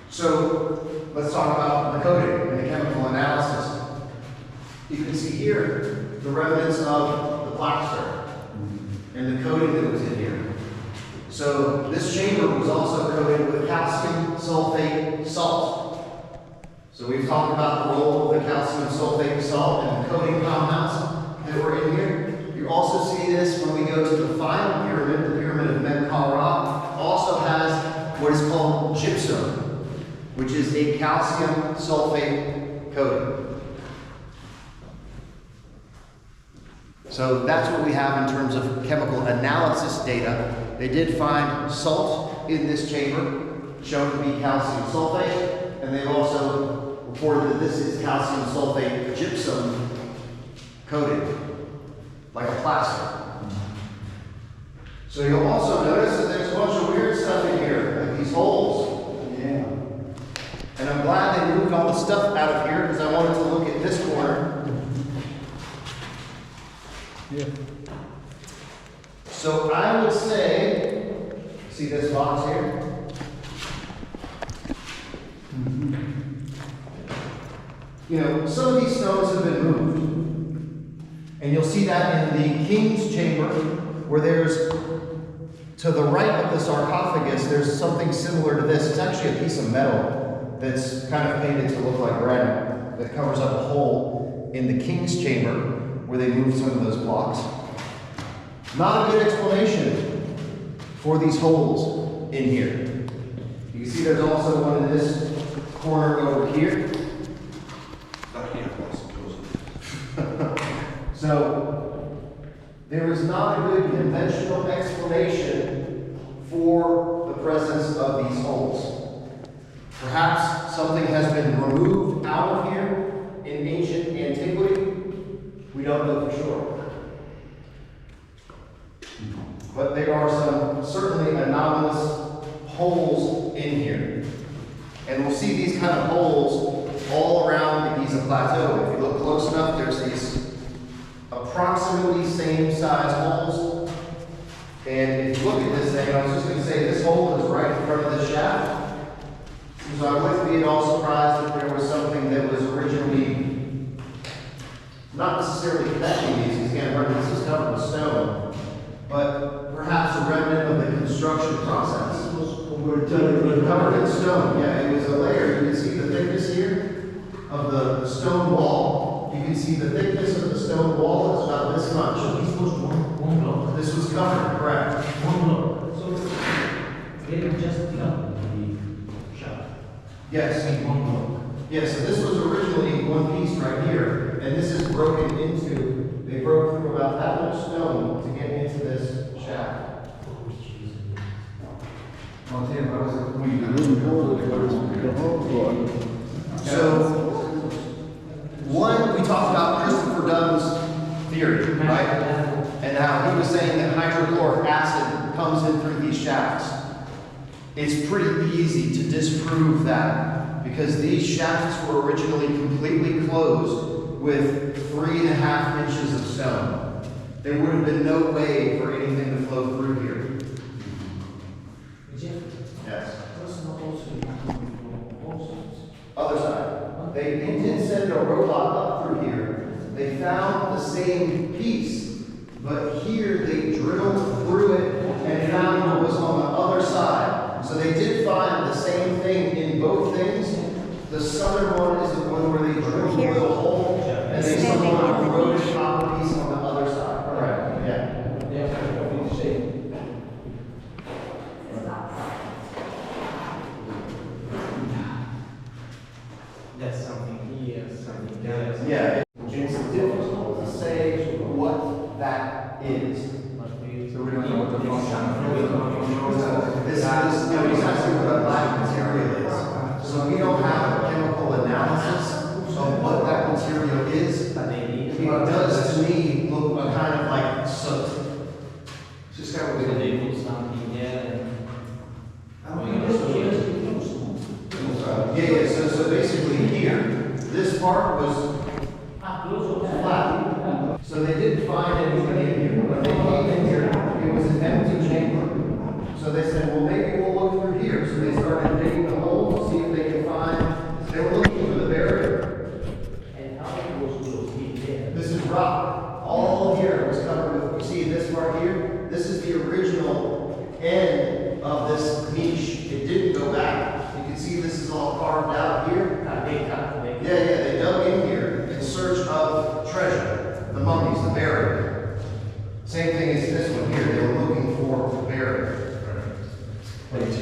Speaker 2: So, let's talk about the coating and the chemical analysis. You can see here the remnants of the plaster and the coating that was in here. So, this chamber was also coated with calcium sulfate salt. So, we've talked about the role of the calcium sulfate salt and the coating compounds that were in here. You also see this when we go to the final pyramid, the Pyramid of Menkaure, also has what is called gypsum, which is a calcium sulfate coating. So that's what we have in terms of chemical analysis data. They did find salt in this chamber, shown to be calcium sulfate, and they've also reported that this is calcium sulfate gypsum coated, like a plaster. So you'll also notice that there's a bunch of weird stuff in here, like these holes.
Speaker 6: Yeah.
Speaker 2: And I'm glad they moved all the stuff out of here because I wanted to look at this corner.
Speaker 6: Yeah.
Speaker 2: So I would say, see this box here? You know, some of these stones have been moved. And you'll see that in the King's Chamber, where there's, to the right of the sarcophagus, there's something similar to this. It's actually a piece of metal that's kind of painted to look like granite that covers up a hole in the King's Chamber where they moved some of those blocks. Not a good explanation for these holes in here. You can see there's also one in this corner over here. So, there is not a good conventional explanation for the presence of these holes. Perhaps something has been removed out of here in ancient antiquity. We don't know for sure. But there are some certainly anomalous holes in here. And we'll see these kind of holes all around the Giza Plateau. If you look close enough, there's these approximately same size holes. And if you look at this thing, I was just going to say this hole is right in front of the shaft. So I wouldn't be at all surprised if there was something that was originally not necessarily connecting these. Again, remember this is covered with stone, but perhaps a remnant of the construction process. Covered in stone, yeah, it was a layer. You can see the thickness here of the stone wall. You can see the thickness of the stone wall is about this much.
Speaker 11: So this was one block.
Speaker 2: This was covered, correct?
Speaker 11: One block. So they were just done the shaft.
Speaker 2: Yes.
Speaker 11: In one block.
Speaker 2: Yes, so this was originally one piece right here, and this is broken into, they broke through about that much stone to get into this shaft. So, one, we talked about Christopher Dumm's theory, right? And how he was saying that hydrochloric acid comes in through these shafts. It's pretty easy to disprove that because these shafts were originally completely closed with 3.5 inches of stone. There would have been no way for anything to flow through here. Yes. Other side. They did send a robot up through here. They found the same piece, but here they drilled through it and found what was on the other side. So they did find the same thing in both things. The southern one is the one where they drilled through the hole and they saw a corroded copper piece on the other side. Correct. Yeah.
Speaker 11: That's something here, something there.
Speaker 2: Yeah, it's difficult to say what that is.
Speaker 6: So we don't know what the function
Speaker 2: This is, he's asking what a black material is. So we don't have a chemical analysis of what that material is. It does to me look kind of like soot. It's just kind of
Speaker 11: They put something there
Speaker 2: yeah, so basically here, this part was flat. So they didn't find anything in here. When they came in here, it was an empty chamber. So they said, well, maybe we'll look through here. So they started digging the hole to see if they could find, they were looking for the barrier.
Speaker 11: and how it was closed there.
Speaker 2: This is rock. All here was covered with, you see this part here? This is the original end of this niche. It didn't go back. You can see this is all carved out here. Yeah, they dug in here in search of treasure, the mummies, the barrier. Same thing as this one here, they were looking for the barrier. So, I guess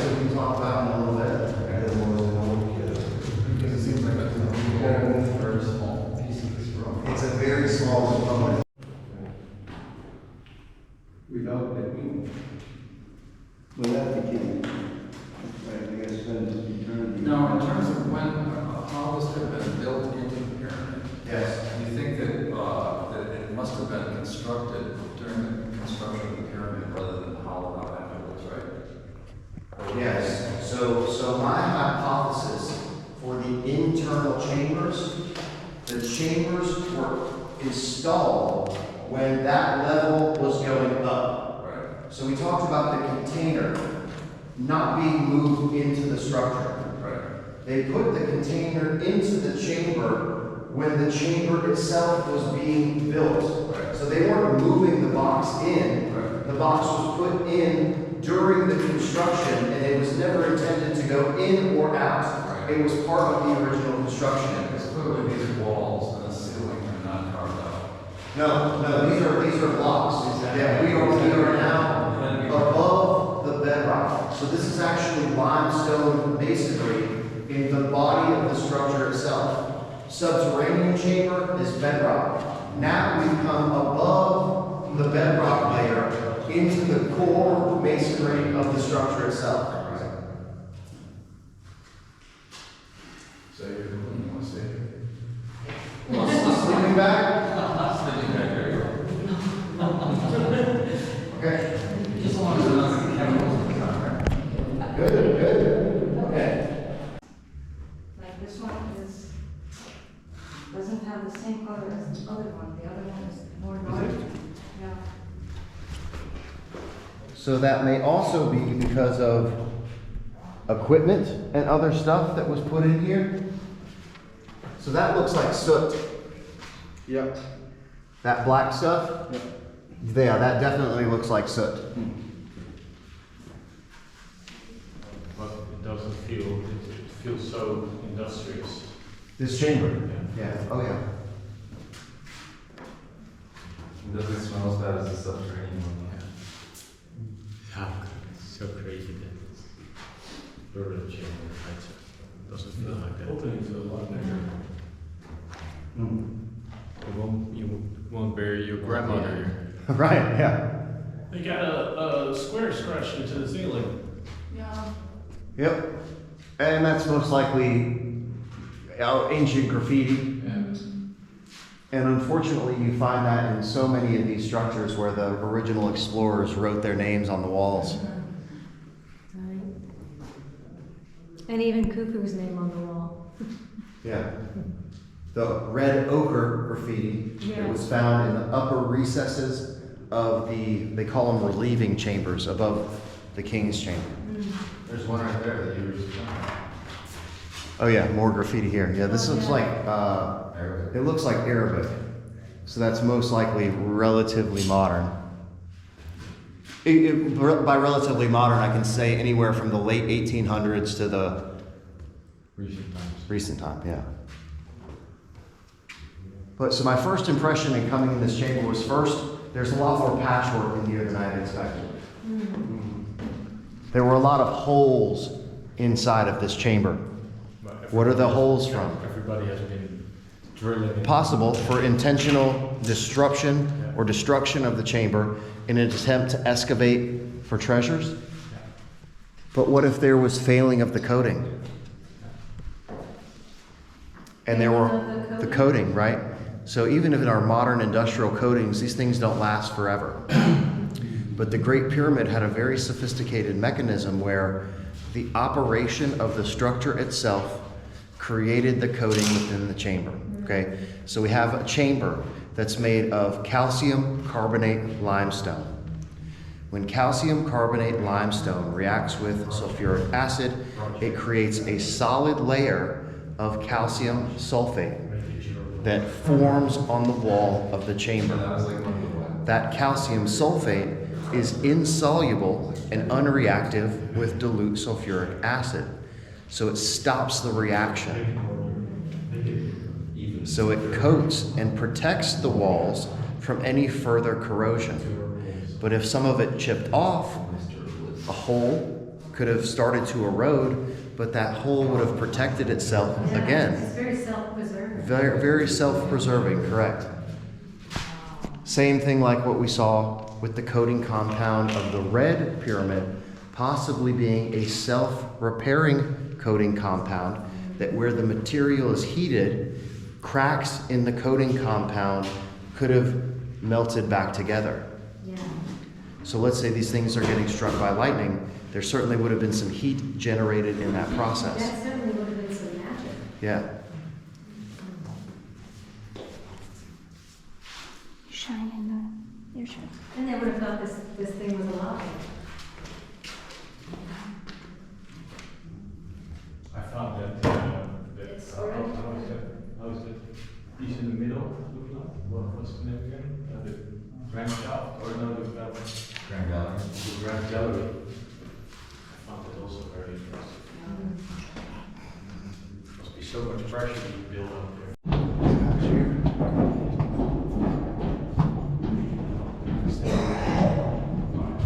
Speaker 2: we can talk about it a little bit. Because it seems like it's a very small piece of this rock. It's a very small component.
Speaker 10: Without the king.
Speaker 4: Without the king. I guess spend eternity.
Speaker 7: Now, in terms of when, how this could have been built into the pyramid,
Speaker 2: Yes.
Speaker 7: do you think that, that it must have been constructed during the construction of the pyramid rather than hollowed out afterwards, right?
Speaker 2: Yes. So my hypothesis for the internal chambers, the chambers were installed when that level was going up.
Speaker 7: Right.
Speaker 2: So we talked about the container not being moved into the structure.
Speaker 7: Right.
Speaker 2: They put the container into the chamber when the chamber itself was being built.
Speaker 7: Right.
Speaker 2: So they weren't moving the box in.
Speaker 7: Right.
Speaker 2: The box was put in during the construction and it was never intended to go in or out.
Speaker 7: Right.
Speaker 2: It was part of the original construction.
Speaker 7: Because clearly these walls and the ceiling are not carved out.
Speaker 2: No, these are blocks. Yeah, we are now above the bedrock. So this is actually limestone masonry in the body of the structure itself. Subterranean chamber is bedrock. Now we've come above the bedrock layer into the core masonry of the structure itself.
Speaker 7: So you're you want to say?
Speaker 2: Sleeping bag?
Speaker 7: Sleeping bag, there you go.
Speaker 2: Okay.
Speaker 11: Just want to
Speaker 5: other one. The other one is more large. Yeah.
Speaker 2: So that may also be because of equipment and other stuff that was put in here. So that looks like soot.
Speaker 4: Yep.
Speaker 2: That black stuff?
Speaker 4: Yep.
Speaker 2: Yeah, that definitely looks like soot.
Speaker 3: But it doesn't feel, it feels so industrious.
Speaker 2: This chamber?
Speaker 3: Yeah.
Speaker 2: Yeah, oh yeah.
Speaker 7: It doesn't smell as bad as the subterranean one.
Speaker 3: Yeah, it's so crazy that it's buried chamber. It doesn't feel like that. Openings a lot bigger. You won't bury your grandmother here.
Speaker 2: Right, yeah.
Speaker 3: They got a square scratched into the ceiling.
Speaker 5: Yeah.
Speaker 2: Yep. And that's most likely ancient graffiti. And unfortunately, you find that in so many of these structures where the original explorers wrote their names on the walls.
Speaker 9: Right. And even Cuckoo's name on the wall.
Speaker 2: Yeah. The red ochre graffiti that was found in the upper recesses of they call them relieving chambers above the king's chamber.
Speaker 7: There's one right there that you were just
Speaker 2: Oh yeah, more graffiti here. Yeah, this looks like,
Speaker 7: Arabic.
Speaker 2: it looks like Arabic. So that's most likely relatively modern. By relatively modern, I can say anywhere from the late 1800s to the recent time, yeah. But so my first impression in coming in this chamber was first, there's a lot more patchwork in here than I had expected. There were a lot of holes inside of this chamber. What are the holes from?
Speaker 3: Everybody has been drilling.
Speaker 2: Possible for intentional disruption or destruction of the chamber in an attempt to excavate for treasures. But what if there was failing of the coating? And there were the coating, right? So even if in our modern industrial coatings, these things don't last forever. But the Great Pyramid had a very sophisticated mechanism where the operation of the structure itself created the coating within the chamber, okay? So we have a chamber that's made of calcium carbonate limestone. When calcium carbonate limestone reacts with sulfuric acid, it creates a solid layer of calcium sulfate that forms on the wall of the chamber. That calcium sulfate is insoluble and unreactive with dilute sulfuric acid. So it stops the reaction. So it coats and protects the walls from any further corrosion. But if some of it chipped off, a hole could have started to erode, but that hole would have protected itself again.
Speaker 9: It's very self-preserving.
Speaker 2: Very, very self-preserving, correct. Same thing like what we saw with the coating compound of the red pyramid, possibly being a self-repairing coating compound, that where the material is heated, cracks in the coating compound could have melted back together.
Speaker 9: Yeah.
Speaker 2: So let's say these things are getting struck by lightning, there certainly would have been some heat generated in that process.
Speaker 9: That certainly would have been some magic.
Speaker 2: Yeah.
Speaker 1: Shine in the your shirt.
Speaker 9: And they would have thought this thing was alive.
Speaker 3: I found that,
Speaker 9: It's
Speaker 3: how
Speaker 9: already-
Speaker 3: is that piece in the middle look like? What was the name again? The Grand Shaft, or no, the
Speaker 7: Grand Gallery.
Speaker 3: Grand Gallery. I found it also very impressive. Must be so much pressure being built up there.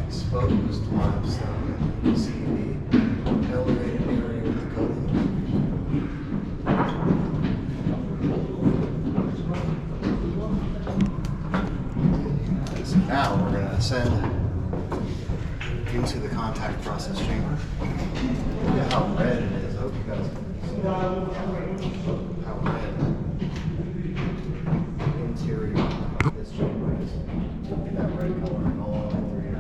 Speaker 2: Exposed limestone. You can see the elevated area with the coating. So now we're going to ascend into the contact process chamber. Look at how red it is. I hope you guys can see how red the interior of this chamber is. Look at that red color all the way through here.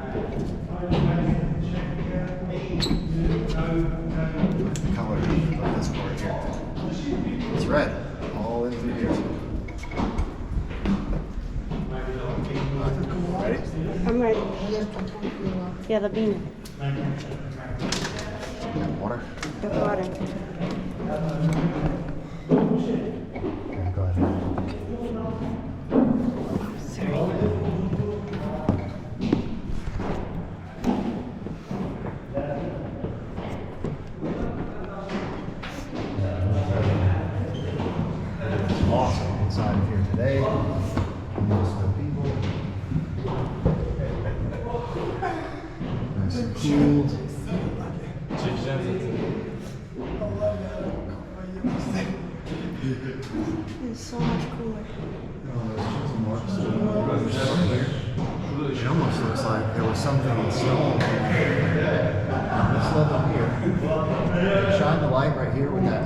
Speaker 2: The color of this part here. It's red all in through here.
Speaker 1: Yeah, the bean.
Speaker 2: Water?
Speaker 1: The water.
Speaker 2: Okay, go ahead. Awesome inside of here today. Most of the people. Nice and cool.
Speaker 1: It's so much cooler.
Speaker 2: It almost looks like there was something installed on this level here. Shine the light right here with that.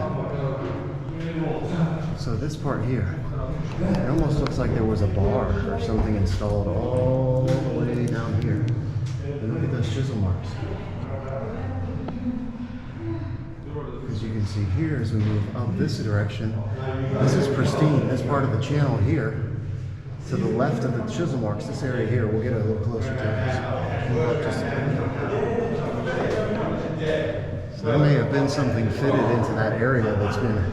Speaker 2: So this part here, it almost looks like there was a bar or something installed all the way down here. And look at those chisel marks. As you can see here, as we move up this direction, this is pristine. This part of the channel here, to the left of the chisel marks, this area here, we'll get a little closer to it. Move up just a bit. So there may have been something fitted into that area that's been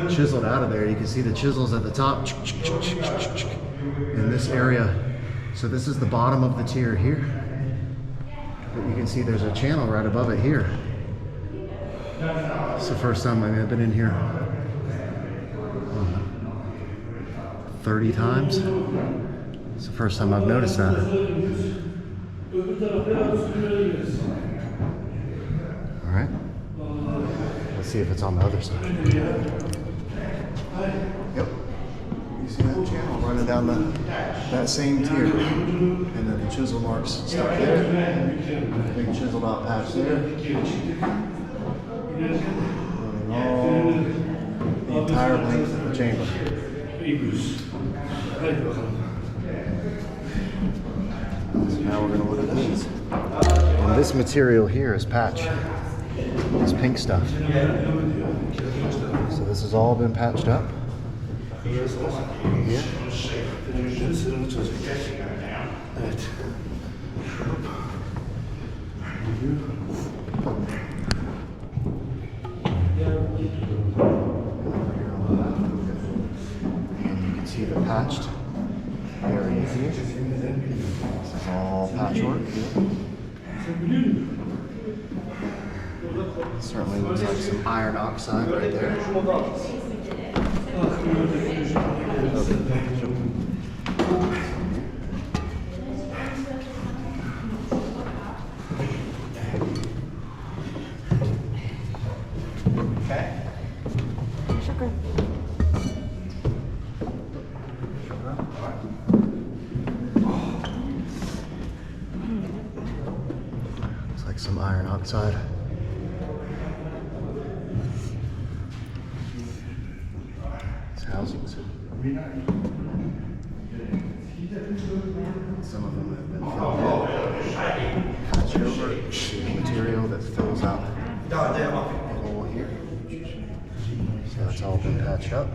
Speaker 2: chiseled out of there. You can see the chisels at the top in this area. So this is the bottom of the tier here. But you can see there's a channel right above it here. It's the first time I've been in here 30 times. It's the first time I've noticed that. All right. Let's see if it's on the other side. Yep. You see that channel running down that same tier. And then the chisel marks stuck there. Big chiseled out patch there. Running all the entire length of the chamber. So now we're going to look at these. And this material here is patch. This pink stuff. So this has all been patched up. Yeah. And you can see the patched area here. This is all patchwork. Certainly looks like some iron oxide right there. Looks like some iron oxide. It's housings. Some of them have been filled in. Patched over material that fills out the hole here. So it's all been patched up.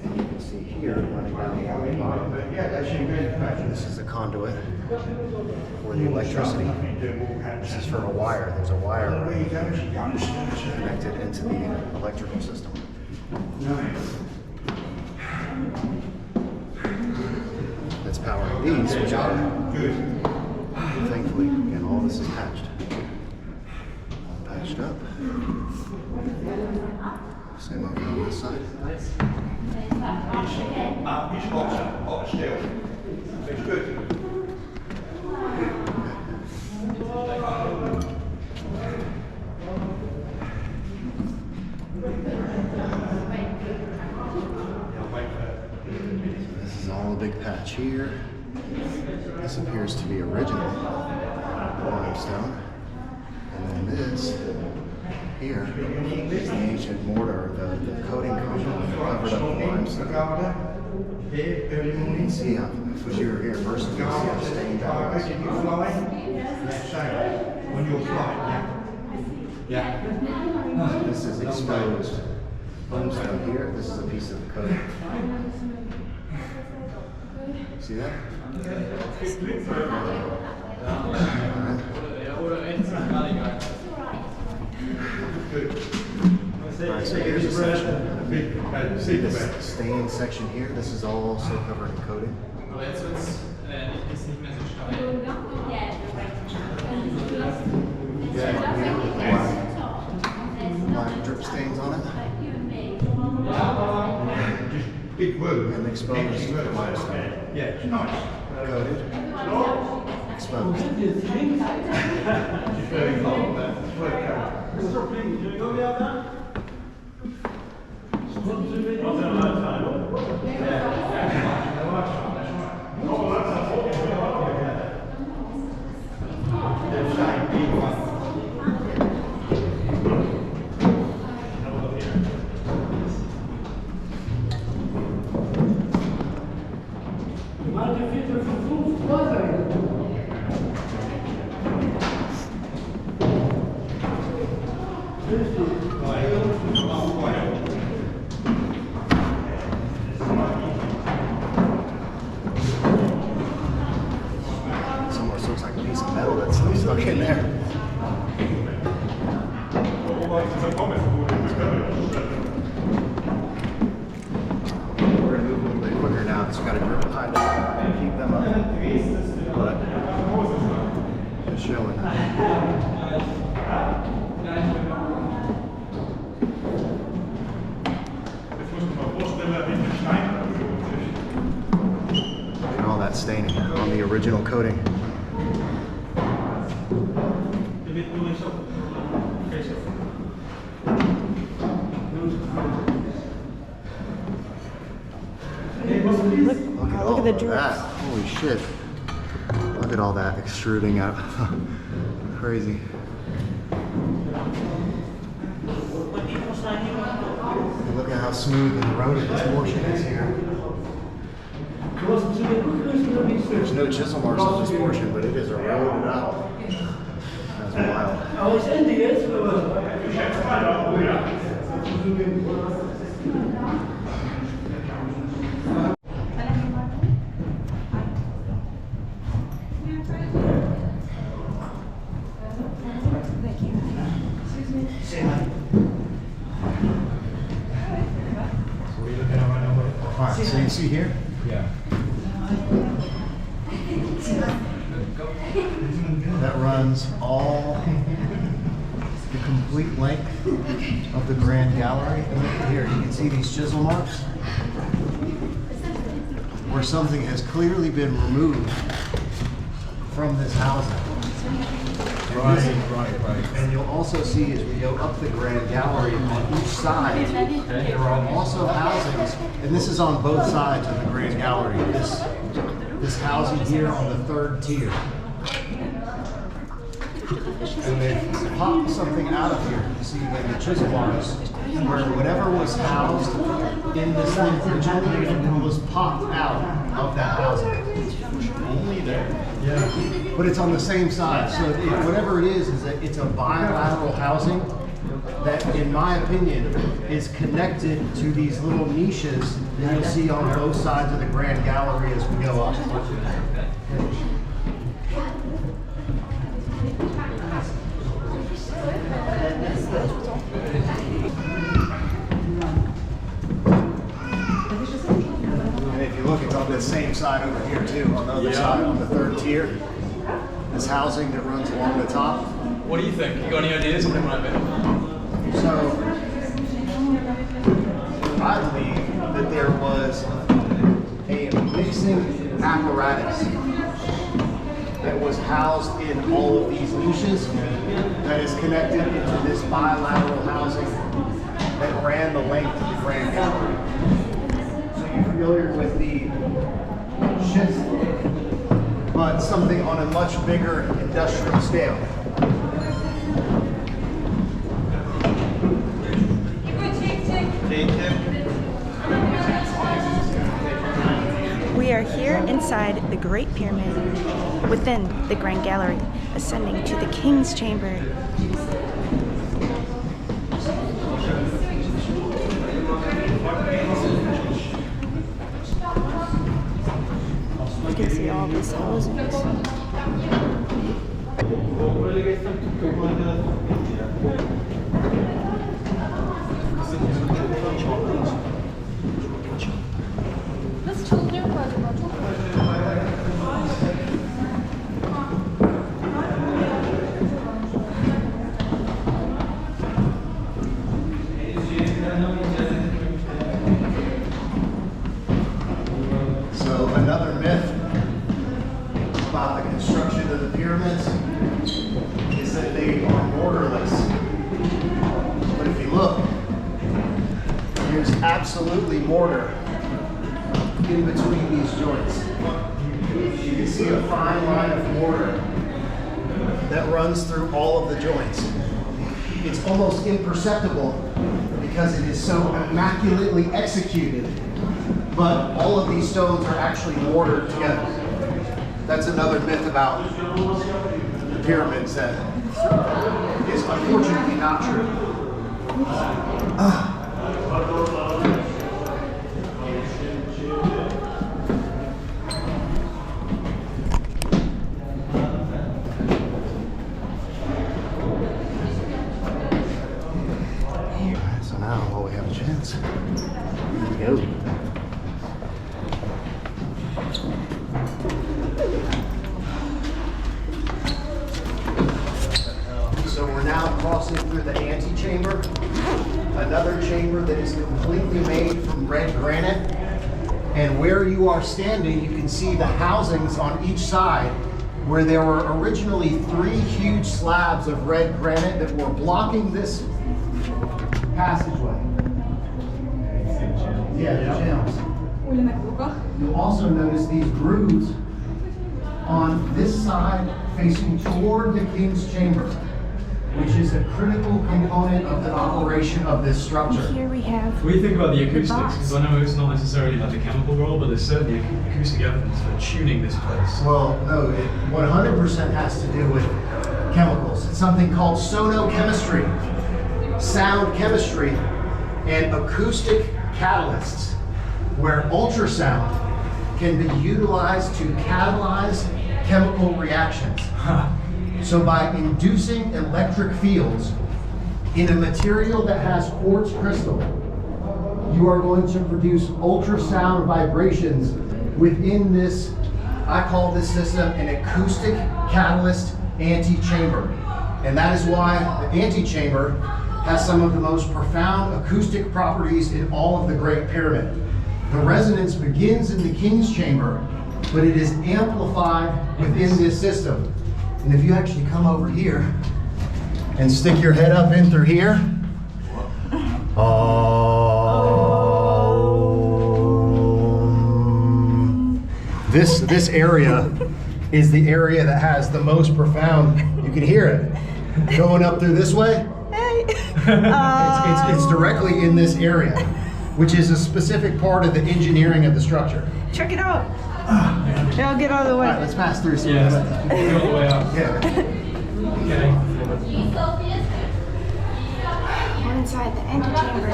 Speaker 2: And you can see here running down the bottom. This is a conduit for the electricity. This is for a wire. There's a wire connected into the electrical system. That's powering these, which are, thankfully, again, all this is patched. All patched up. Same over on this side. This is all a big patch here. This appears to be original limestone. And then this here is the ancient mortar, the coating compound that covered up the limestone. And you can see how, if you were here first, you can see how stained that was. This is exposed limestone here. This is a piece of coating. See that? Alright, so here's a section. See this stained section here? This is all also covered in coating. Black drip stains on it. And exposed limestone. Coated. Exposed. Almost looks like a piece of metal that's stuck in there. We're going to move a little bit quicker now because we've got to grip behind them and keep them up. But just showing. And all that staining on the original coating.
Speaker 1: Look at the drips.
Speaker 2: Holy shit. Look at all that extruding out. Crazy. Look at how smooth and eroded this portion is here. There's no chisel marks on this portion, but it is eroded out. That's wild. Alright, so you see here?
Speaker 3: Yeah.
Speaker 2: That runs all the complete length of the Grand Gallery. And look at here, you can see these chisel marks where something has clearly been removed from this housing.
Speaker 3: Right.
Speaker 2: And you'll also see as we go up the Grand Gallery on each side, there are also housings, and this is on both sides of the Grand Gallery. This housing here on the third tier. And they popped something out of here. You see again the chisel marks, where whatever was housed in this thing originally was popped out of that housing. Only there. Yeah. But it's on the same side. So whatever it is that it's a bilateral housing that, in my opinion, is connected to these little niches that you'll see on both sides of the Grand Gallery as we go up. And if you look, it's on the same side over here too, on the other side, on the third tier. This housing that runs along the top.
Speaker 12: What do you think? You got any ideas on it, might be?
Speaker 2: So, I believe that there was a mixing apparatus that was housed in all of these niches that is connected into this bilateral housing that ran the length of the Grand Gallery. So you're familiar with the schist, but something on a much bigger industrial scale.
Speaker 1: We are here inside the Great Pyramid, within the Grand Gallery, ascending to the King's Chamber. can see all these housings.
Speaker 5: Nasıl çalınıyor mu acaba? Çok
Speaker 2: So another myth about the construction of the pyramids is that they are mortarless. But if you look, there's absolutely mortar in between these joints. You can see a fine line of mortar that runs through all of the joints. It's almost imperceptible because it is so immaculately executed, but all of these stones are actually mortared together. That's another myth about the pyramids that is unfortunately not true. So now, while we have a chance, here we go. So we're now crossing through the antechamber, another chamber that is completely made from red granite. And where you are standing, you can see the housings on each side, where there were originally 3 huge slabs of red granite that were blocking this passageway. Yeah, the channels. You'll also notice these grooves on this side facing toward the King's Chamber, which is a critical component of the operation of this structure.
Speaker 1: Here we have
Speaker 3: What do you think about the acoustics?
Speaker 1: box.
Speaker 3: Because I know it's not necessarily like a chemical role, but there's certainly acoustic evidence for tuning this place.
Speaker 2: Well, no, it 100% has to do with chemicals. It's something called sonochemistry, sound chemistry, and acoustic catalysts, where ultrasound can be utilized to catalyze chemical reactions. So by inducing electric fields in a material that has quartz crystal, you are going to produce ultrasound vibrations within this, I call this system an acoustic catalyst antechamber. And that is why the antechamber has some of the most profound acoustic properties in all of the Great Pyramid. The resonance begins in the King's Chamber, but it is amplified within this system. And if you actually come over here and stick your head up in through here, this area is the area that has the most profound, you can hear it, going up through this way. It's directly in this area, which is a specific part of the engineering of the structure.
Speaker 1: Check it out. Yeah, I'll get out of the way.
Speaker 2: All right, let's pass through.
Speaker 3: Yeah, go all the way up.
Speaker 2: Yeah.
Speaker 3: Okay.
Speaker 1: We're inside the antechamber.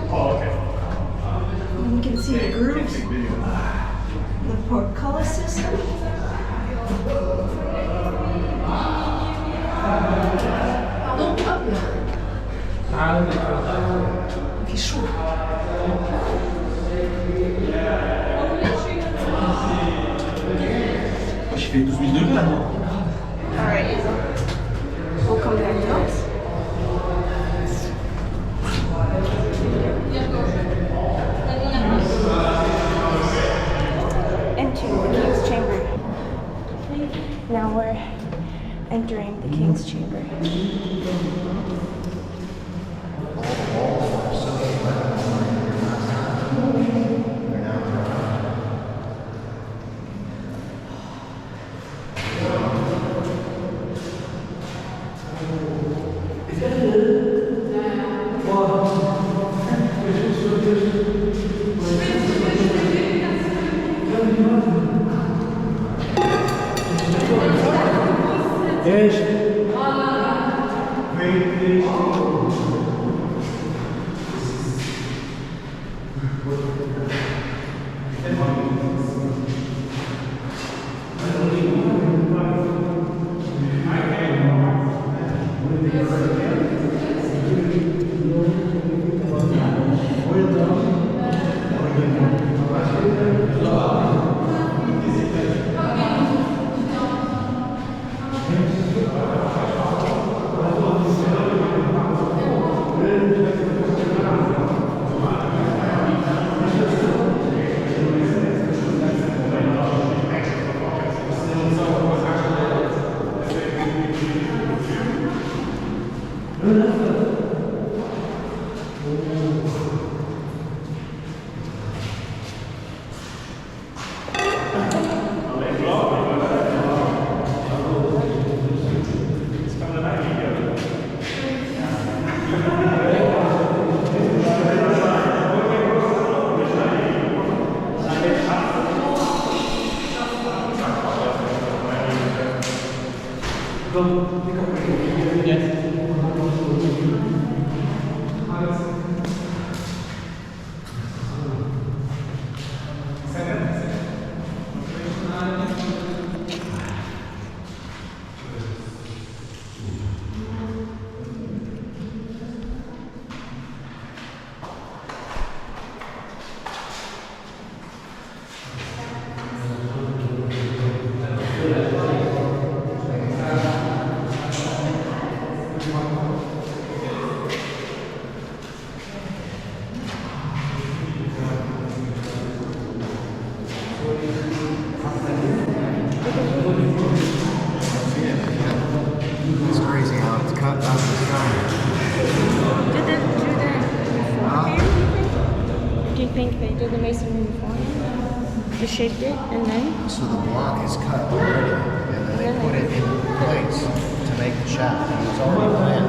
Speaker 2: Oh, okay.
Speaker 1: And you can see the grooves, the portcullis system. Alright, we'll come back to this. Into the King's Chamber. Now we're entering the King's Chamber.
Speaker 2: It's crazy how it's cut out of the stone.
Speaker 1: Do you think they did the masonry beforehand? Just shaped it and then?
Speaker 2: So the block is cut already, and then they put it in place to make the shaft. And it's already planned.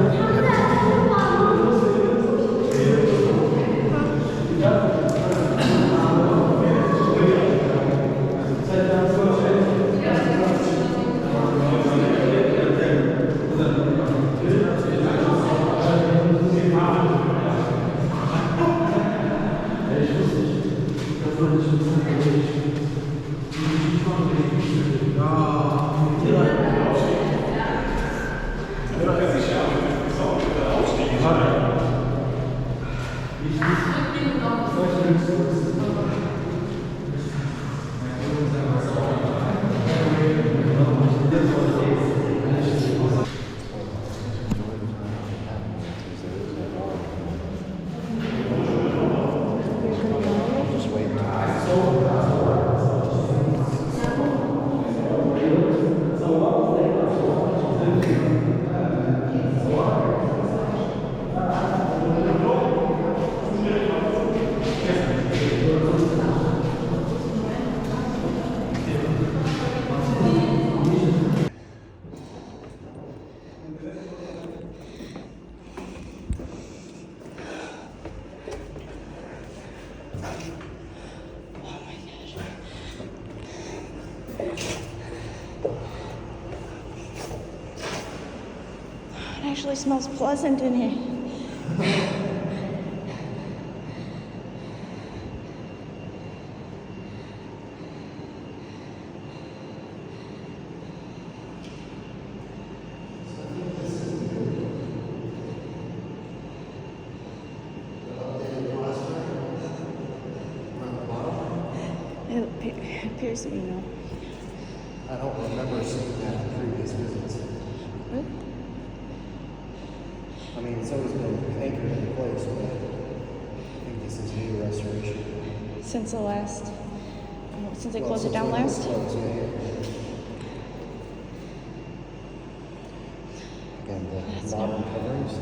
Speaker 1: It actually smells pleasant in here. It appears to be no.
Speaker 2: I don't remember seeing that in previous visits.
Speaker 1: Really?
Speaker 2: I mean, it's always been anchored in place, but I think this is new restoration.
Speaker 1: Since the last, since they closed it down last?
Speaker 2: And the modern coverings.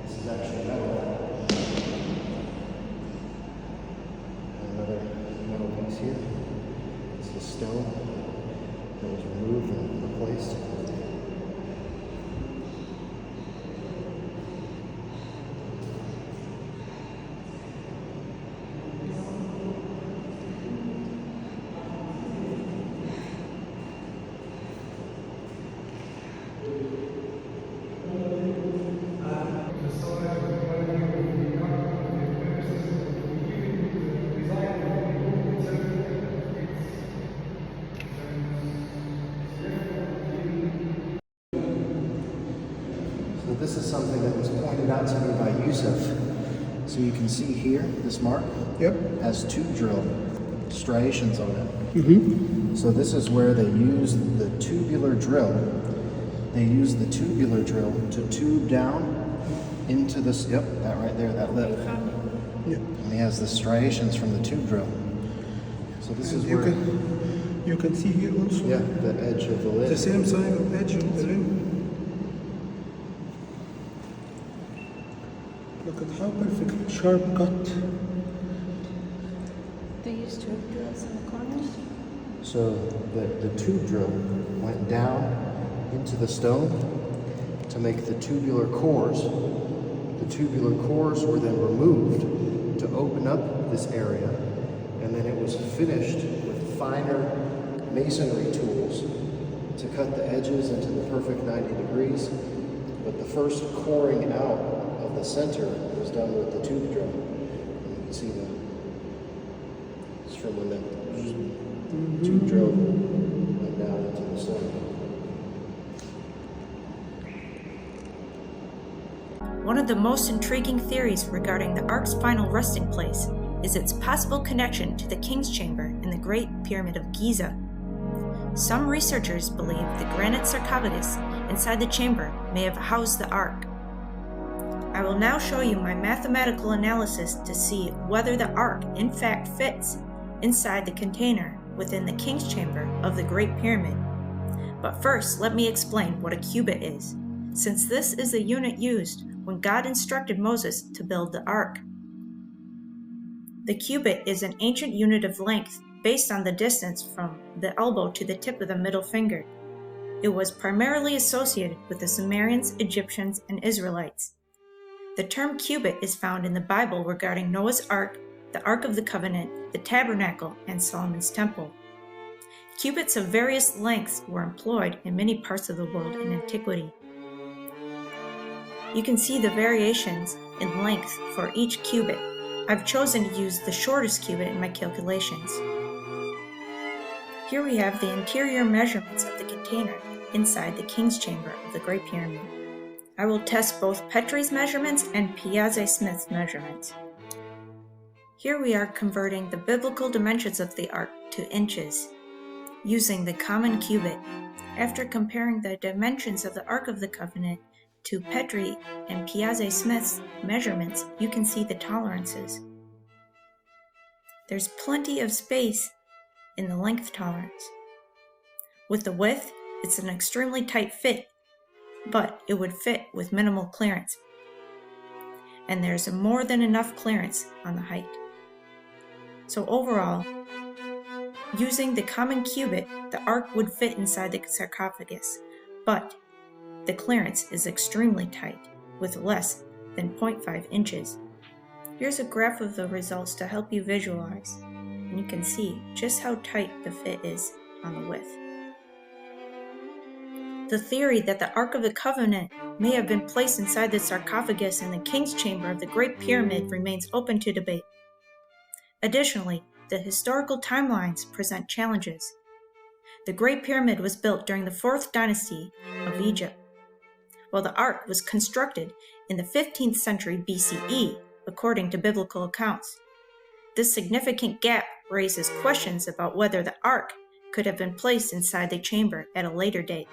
Speaker 2: This is actually metal. Another metal piece here. This is stone that was removed and replaced. This is something that was pointed out to me by Yusuf. So you can see here, this mark has tube drill striations on it. So this is where they use the tubular drill. They use the tubular drill to tube down into this, that right there, that lip. And he has the striations from the tube drill. So this is where...
Speaker 10: You can see here also.
Speaker 2: Yeah, the edge of the lid.
Speaker 10: The same sign of edge of the rim. Look at how perfect, sharp cut.
Speaker 1: They used tube drills in the corners?
Speaker 2: So the tube drill went down into the stone to make the tubular cores. The tubular cores were then removed to open up this area, and then it was finished with finer masonry tools to cut the edges into the perfect 90 degrees, but the first coring out of the center was done with the tube drill. And you can see that it's from when the tube drill went down into the soil.
Speaker 1: One of the most intriguing theories regarding the Ark's final resting place is its possible connection to the King's Chamber in the Great Pyramid of Giza. Some researchers believe the granite sarcophagus inside the chamber may have housed the Ark. I will now show you my mathematical analysis to see whether the Ark in fact fits inside the container within the King's Chamber of the Great Pyramid. But first, let me explain what a cubit is, since this is the unit used when God instructed Moses to build the Ark. The cubit is an ancient unit of length based on the distance from the elbow to the tip of the middle finger. It was primarily associated with the Sumerians, Egyptians, and Israelites. The term cubit is found in the Bible regarding Noah's Ark, the Ark of the Covenant, the Tabernacle, and Solomon's Temple. Cubits of various lengths were employed in many parts of the world in antiquity. You can see the variations in length for each cubit. I've chosen to use the shortest cubit in my calculations. Here we have the interior measurements of the container inside the King's Chamber of the Great Pyramid. I will test both Petrie's measurements and Piazzi-Smith's measurements. Here we are converting the biblical dimensions of the Ark to inches, using the common cubit. After comparing the dimensions of the Ark of the Covenant to Petrie and Piazzi-Smith's measurements, you can see the tolerances. There's plenty of space in the length tolerance. With the width, it's an extremely tight fit, but it would fit with minimal clearance. And there's more than enough clearance on the height. So overall, using the common cubit, the Ark would fit inside the sarcophagus, but the clearance is extremely tight, with less than 0.5 inches. Here's a graph of the results to help you visualize, and you can see just how tight the fit is on the width. The theory that the Ark of the Covenant may have been placed inside the sarcophagus in the King's Chamber of the Great Pyramid remains open to debate. Additionally, the historical timelines present challenges. The Great Pyramid was built during the 4th dynasty of Egypt, while the Ark was constructed in the 15th century BCE, according to biblical accounts. This significant gap raises questions about whether the Ark could have been placed inside the chamber at a later date,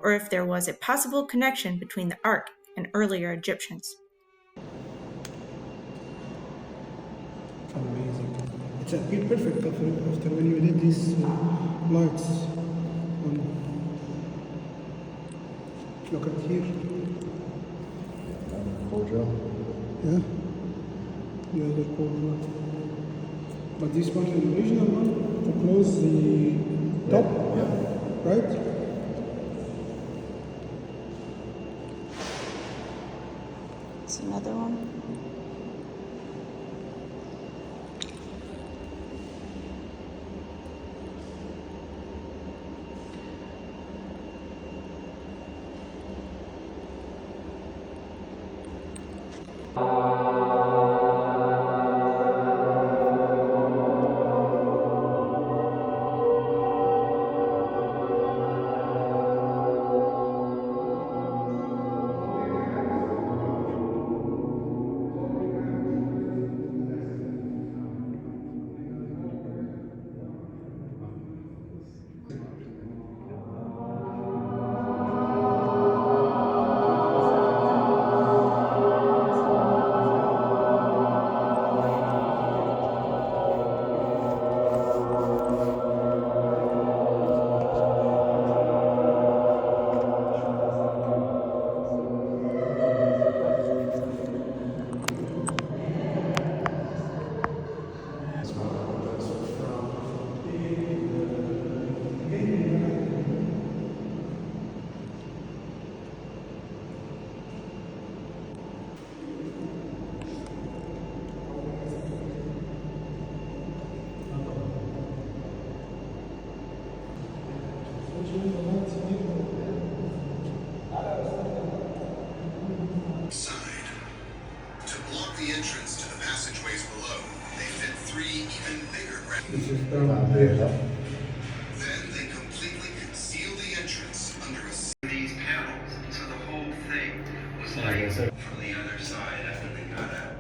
Speaker 1: or if there was a possible connection between the Ark and earlier Egyptians.
Speaker 10: Amazing. It's appeared perfect after when you did these lights on. Look at here.
Speaker 2: Core drill.
Speaker 10: Yeah. The other core drill. But this one is the original one to close the top,
Speaker 2: Yeah.
Speaker 10: right?
Speaker 1: It's another one.
Speaker 2: they completely conceal the entrance under these panels, so the whole thing was light from the other side after they got out.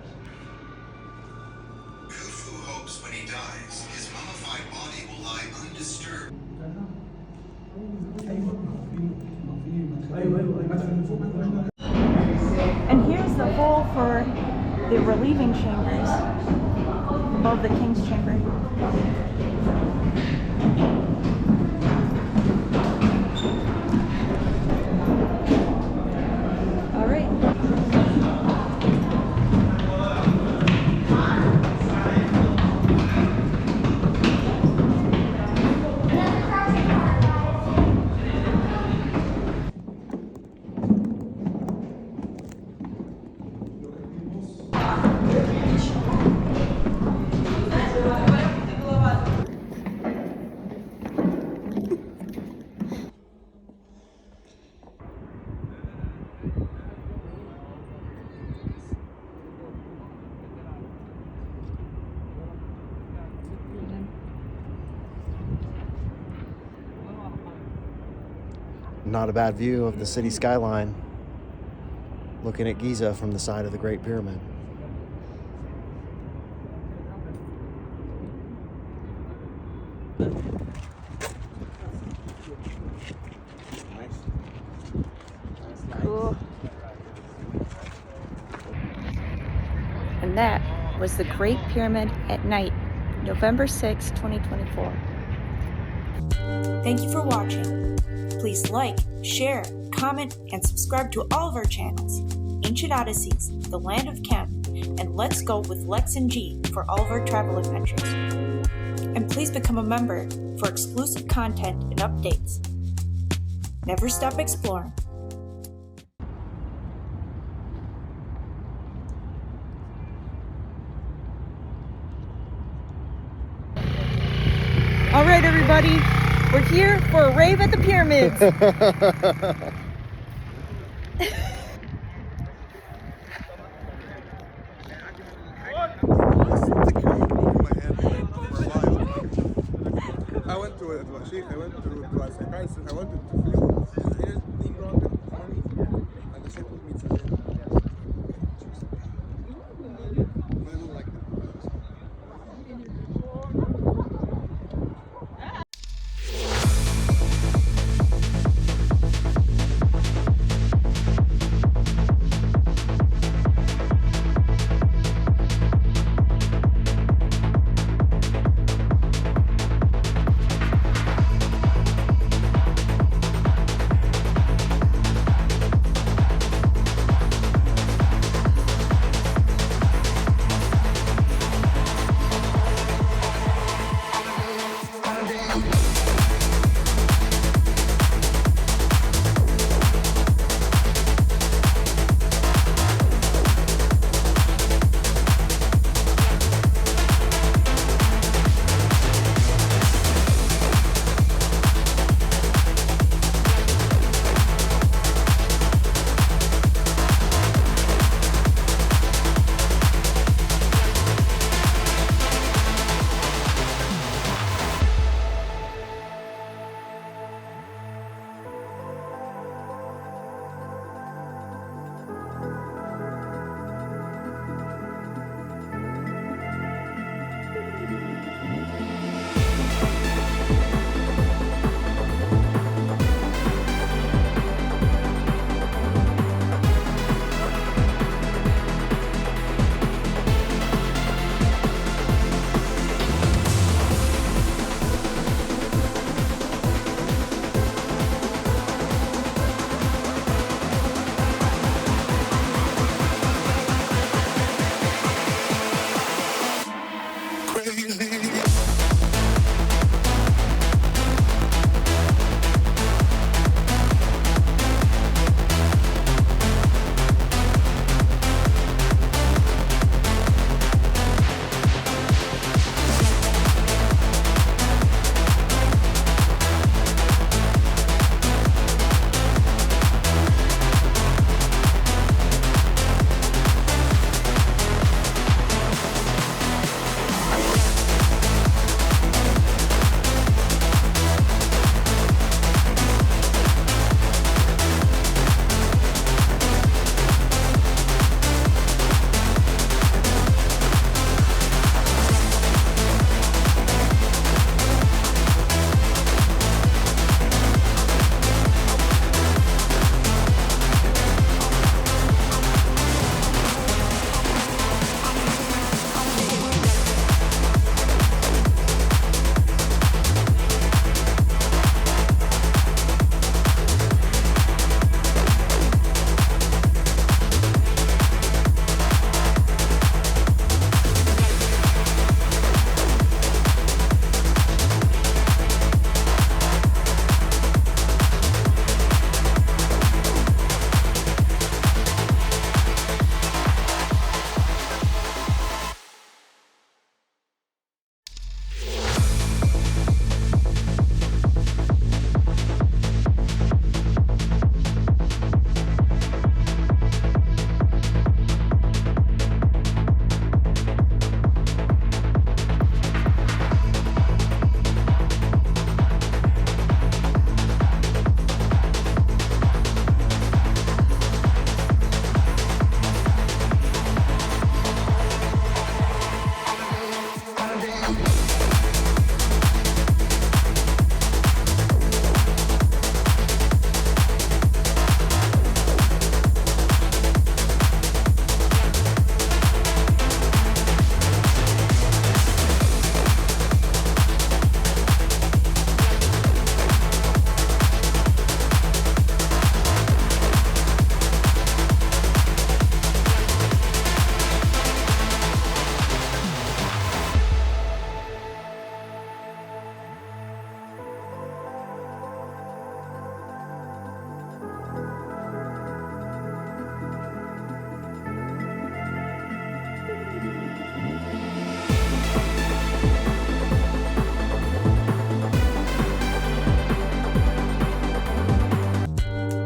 Speaker 2: Khufu hopes when he dies, his mummified body will lie undisturbed.
Speaker 1: And here's the hole for the relieving chambers above the king's chamber. All right.
Speaker 2: Not a bad view of the city skyline, looking at Giza from the side of the Great Pyramid.
Speaker 1: Cool. And that was the Great Pyramid at night, November 6, 2024. Thank you for watching. Please like, share, comment, and subscribe to all of our channels. Ancient Odysseys, The Land of Chem, and Let's Go with Lex and G for all of our travel adventures. And please become a member for exclusive content and updates. Never stop exploring. All right, everybody, we're here for a rave at the pyramids.
Speaker 10: I went to a sheikh, I went to a psychiatrist, I wanted to feel his ears being broken for me, and the sheikh put me in I don't like that.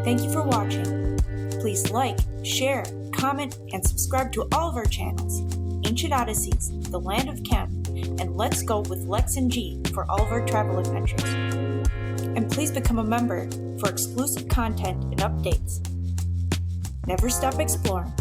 Speaker 1: Thank you for watching. Please like, share, comment, and subscribe to all of our channels. Ancient Odysseys, The Land of Chem, and Let's Go with Lex and G for all of our travel adventures. And please become a member for exclusive content and updates. Never stop exploring.